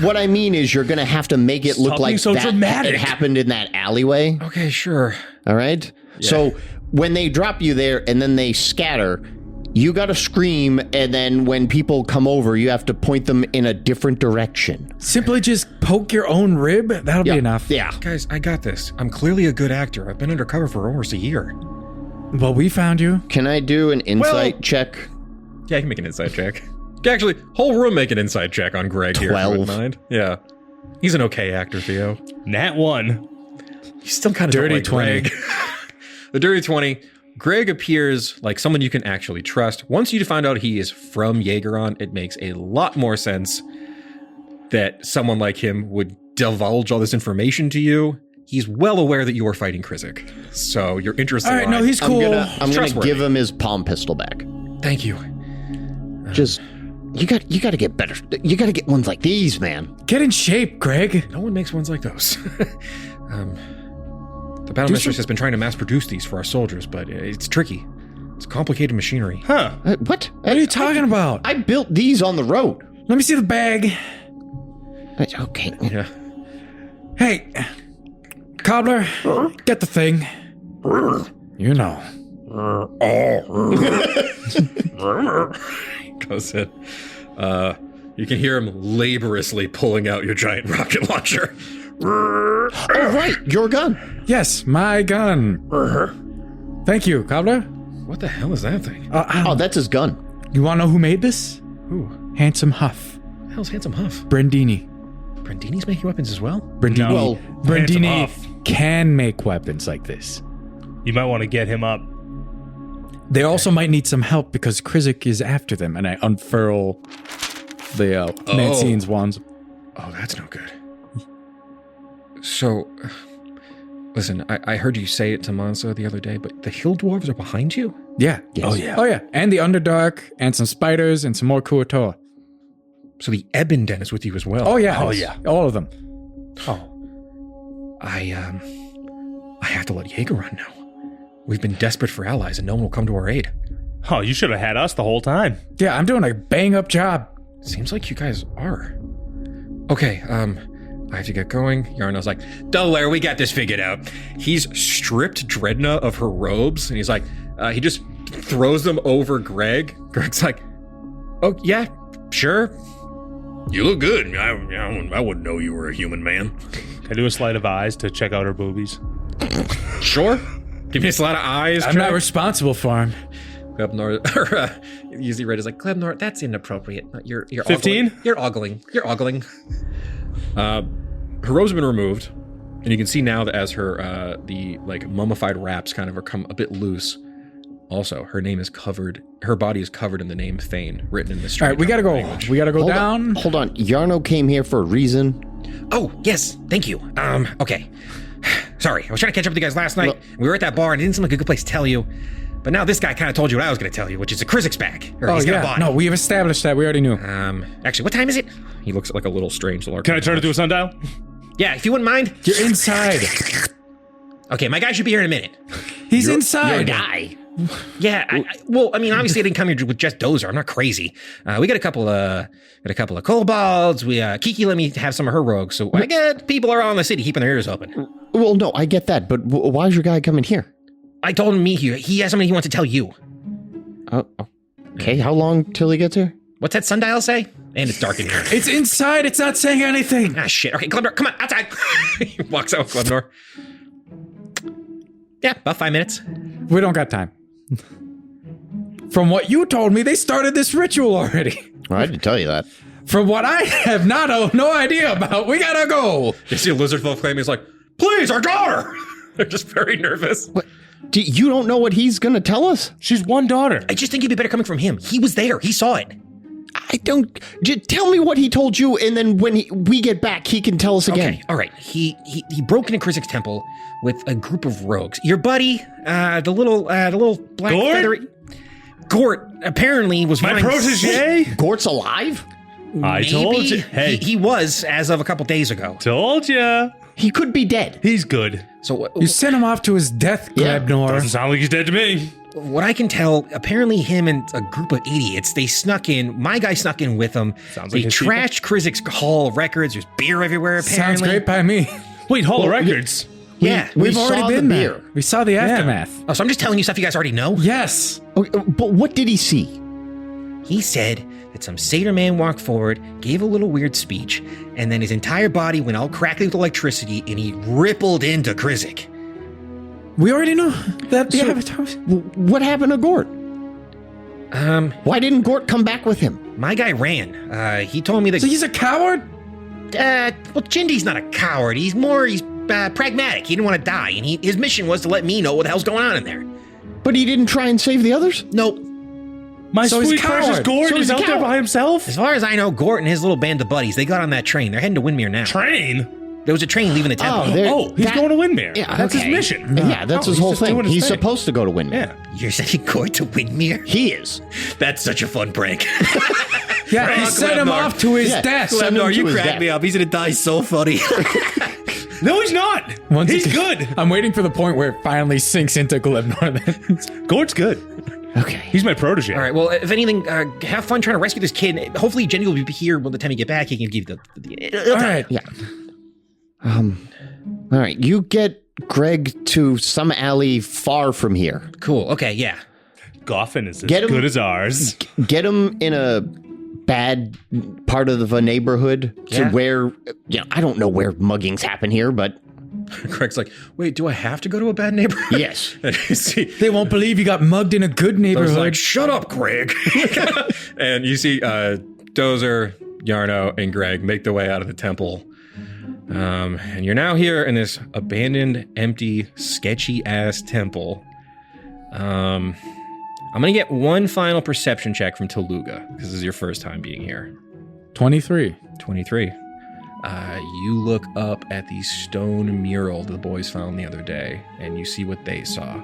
what I mean is you're going to have to make it look Stop like being so that dramatic. it happened in that alleyway. Okay, sure. All right? So when they drop you there and then they scatter, you got to scream, and then when people come over, you have to point them in a different direction. Simply just poke your own rib? That'll be enough. Yeah. Guys, I got this. I'm clearly a good actor. I've been undercover for almost a year. Well, we found you. Can I do an insight check? Yeah, I can make an insight check. Actually, whole room make an insight check on Greg here. If you 12. wouldn't mind. Yeah. He's an okay actor, Theo. Nat 1. He's still kind of Dirty like 20. Greg. The dirty 20. Greg appears like someone you can actually trust. Once you find out he is from Jaegeron, it makes a lot more sense that someone like him would divulge all this information to you. He's well aware that you are fighting Krizik. So your interest All right, no, he's cool. I'm gonna Trustworthy. give him his palm pistol back. Thank you. Just you got to get better. You got to get ones like these, man. Get in shape, Greg. No one makes ones like those. The Battle Mistress has been trying to mass produce these for our soldiers, but it's tricky. It's complicated machinery. Huh. What? What are you talking about? I built these on the road. Let me see the bag. Okay. Yeah. Hey, Cobbler, get the thing. You know. Goes in. You can hear him laboriously pulling out your giant rocket launcher. Oh, right. Your gun. Yes, my gun. Thank you, Cobbler. What the hell is that thing? Oh, that's his gun. You want to know who made this? Who? Handsome Huff. The hell's Handsome Huff? Brandini. Brandini's making weapons as well? Brandini, No. Brandini Hands him can make weapons like this. You might want to get him up. They also might need some help because Krizik is after them, and I unfurl the Mancene's wands. Oh, that's no good. So, listen, I heard you say it to Mansa the other day, but the hill dwarves are behind you? Yeah. Yes. Oh, yeah. Oh, yeah. And the Underdark, and some spiders, and some more Kuatoa. So the Ebon Den is with you as well? Oh, yeah. Oh, yeah. All of them. Oh. I have to let Jaeger run now. We've been desperate for allies and no one will come to our aid. Oh, you should have had us the whole time. Yeah, I'm doing a bang-up job. Seems like you guys are. Okay, I have to get going. Yarno's like, don't worry, we got this figured out. He's stripped Dredna of her robes, and he's like, he just throws them over Greg. Greg's like, oh, yeah, sure. You look good. I wouldn't know you were a human man. Can I do a sleight of eyes to check out her boobies? Sure. Give me a slot of eyes. I'm not responsible for him. Glebnor, or Easy Red is like, Glebnor, that's inappropriate. You're 15? ogling. You're ogling. You're ogling. Her robes have been removed, and you can see now that as her the like mummified wraps kind of are come a bit loose. Also, her name is covered. Her body is covered in the name Thane, written in the All right, we gotta go. language. We gotta go Hold down. Hold on. Yarno came here for a reason. Oh, yes, thank you. Okay. Sorry, I was trying to catch up with you guys last night. We were at that bar and it didn't seem like a good place to tell you. But now this guy kind of told you what I was going to tell you, which is a Krizik's back. Or Oh, he's got a yeah. body. No, we've established that. We already knew. Actually, what time is it? He looks like a little strange lark. Can I turn it to a sundial? Yeah, if you wouldn't mind. You're inside. Okay, my guy should be here in a minute. He's inside. Guy. Yeah, well, I mean, obviously I didn't come here with just Dozer. I'm not crazy. We got a couple of kobolds. Kiki let me have some of her rogues. So I get people around the city keeping their ears open. Well, no, I get that, but why is your guy coming here? I told him to meet you. He has something he wants to tell you. Oh, okay. How long till he gets here? What's that sundial say? And it's dark in here. It's inside. It's not saying anything. Ah, shit. Okay, Glebnor, come on, outside. He walks out with Glebnor. Yeah, about 5 minutes. We don't got time. From what you told me, they started this ritual already. Well, I didn't tell you that. From what I have no idea about, we gotta go. You see a lizard folk flame. He's like, please, our daughter. They're just very nervous. What? You don't know what he's going to tell us? She's one daughter. I just think it'd be better coming from him. He was there. He saw it. I don't. Just tell me what he told you, and then when we get back, he can tell us again. Okay, all right. He broke into Krizik's temple with a group of rogues. Your buddy, the little black Gort? feathery Gort apparently was My running- protege? Gort's alive? I told you. Hey, he was as of a couple days ago. told ya. He could be dead. He's good. So You sent him off to his death, Yeah. Glebnor. Doesn't sound like he's dead to me. what I can tell, apparently him and a group of idiots, they snuck in. My guy snuck in with them. Sounds They like his trashed Krizik's hall of records. There's beer everywhere. Apparently, Sounds great by me. Wait, Hall of Records. Yeah. We've saw already the been beer. there. We saw the aftermath. Oh, so I'm just telling you stuff you guys already know. Yes. Okay, but what did he see? He said that some satyr man walked forward, gave a little weird speech, and then his entire body went all crackly with electricity, and he rippled into Krizik. We already know that the So- avatars. What happened to Gort? Why didn't Gort come back with him? My guy ran. He told me that. So he's a coward? Well, Jindy's not a coward. He's pragmatic. He didn't want to die, and his mission was to let me know what the hell's going on in there. But he didn't try and save the others? Nope. My So he's sweet a precious coward. Gord So he's is a out there coward. by himself. As far as I know, Gort and his little band of buddies, they got on that train. They're heading to Windmere now. Train? There was a train leaving the temple. there- Oh, he's that- going to Windmere. Yeah, That's okay. his mission. Yeah, that's Oh, his he's whole just thing. doing his He's thing. supposed to go to Windmere. Yeah. You're sending Gort to Windmere? He is. That's such a fun prank. Yeah, he sent him Glebnor. off to his Yeah. death. Send him to his death. up. He's gonna die so funny. No, he's not. Once He's it- good. I'm waiting for the point where it finally sinks into Glebnor. Gord's good. Okay. He's my protege. All right. Well, if anything, have fun trying to rescue this kid. Hopefully, Jenny will be here by the time you get back. He can give you the All right. Yeah. All right. You get Greg to some alley far from here. Cool. Okay. Yeah. Goffin is as Get him- good as ours. Get him in a bad part of the neighborhood to Yeah. where, I don't know where muggings happen here, but Greg's like, wait, do I have to go to a bad neighborhood? yes. And you see, They won't believe you got mugged in a good I was neighborhood. like, shut up, Greg. And you see Dozer, Yarno, and Greg make their way out of the temple. And you're now here in this abandoned, empty, sketchy-ass temple. I'm going to get one final perception check from Tooluuga, because this is your first time being here. 23. 23. You look up at the stone mural the boys found the other day, and you see what they saw.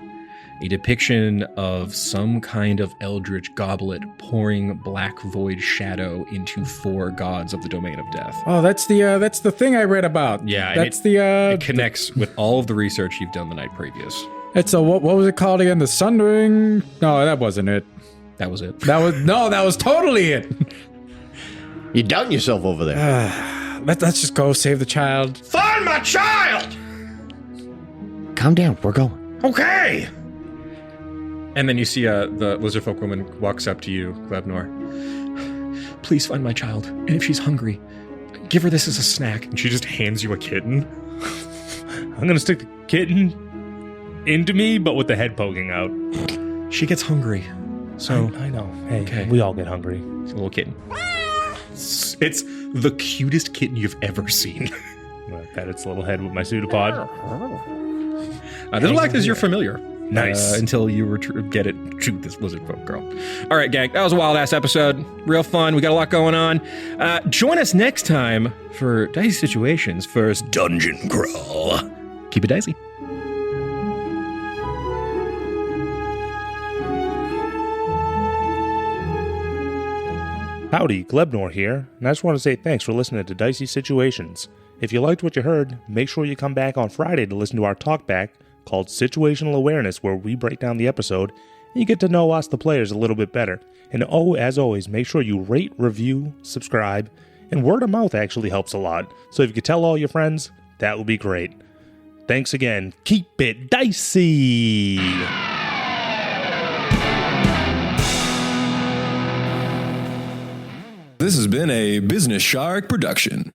A depiction of some kind of eldritch goblet pouring black void shadow into 4 gods of the domain of death. Oh, that's the thing I read about. Yeah, that's it connects with all of the research you've done the night previous. It's a what was it called again? The Sundering? No, that wasn't it. That was it. That was totally it. You down yourself over there. Let's just go save the child. Find my child! Calm down. We're going. Okay! And then you see the lizardfolk woman walks up to you, Glebnor. Please find my child, and if she's hungry, give her this as a snack. And she just hands you a kitten. I'm gonna stick the kitten into me, but with the head poking out. She gets hungry, so I know. Hey, Okay. we all get hungry. it's a little kitten. It's the cutest kitten you've ever seen. I'm gonna pat its little head with my pseudopod. This will act as your familiar. Nice. Until you get it to this lizard folk girl. All right, gang. That was a wild-ass episode. Real fun. We got a lot going on. Join us next time for Dicey Situations' first dungeon crawl. Keep it dicey. Howdy, Glebnor here, and I just want to say thanks for listening to Dicey Situations. If you liked what you heard, make sure you come back on Friday to listen to our talkback called Situational Awareness, where we break down the episode and you get to know us, the players, a little bit better. And as always, make sure you rate, review, subscribe, and word of mouth actually helps a lot. So if you could tell all your friends, that would be great. Thanks again. Keep it dicey! This has been a Business Shark production.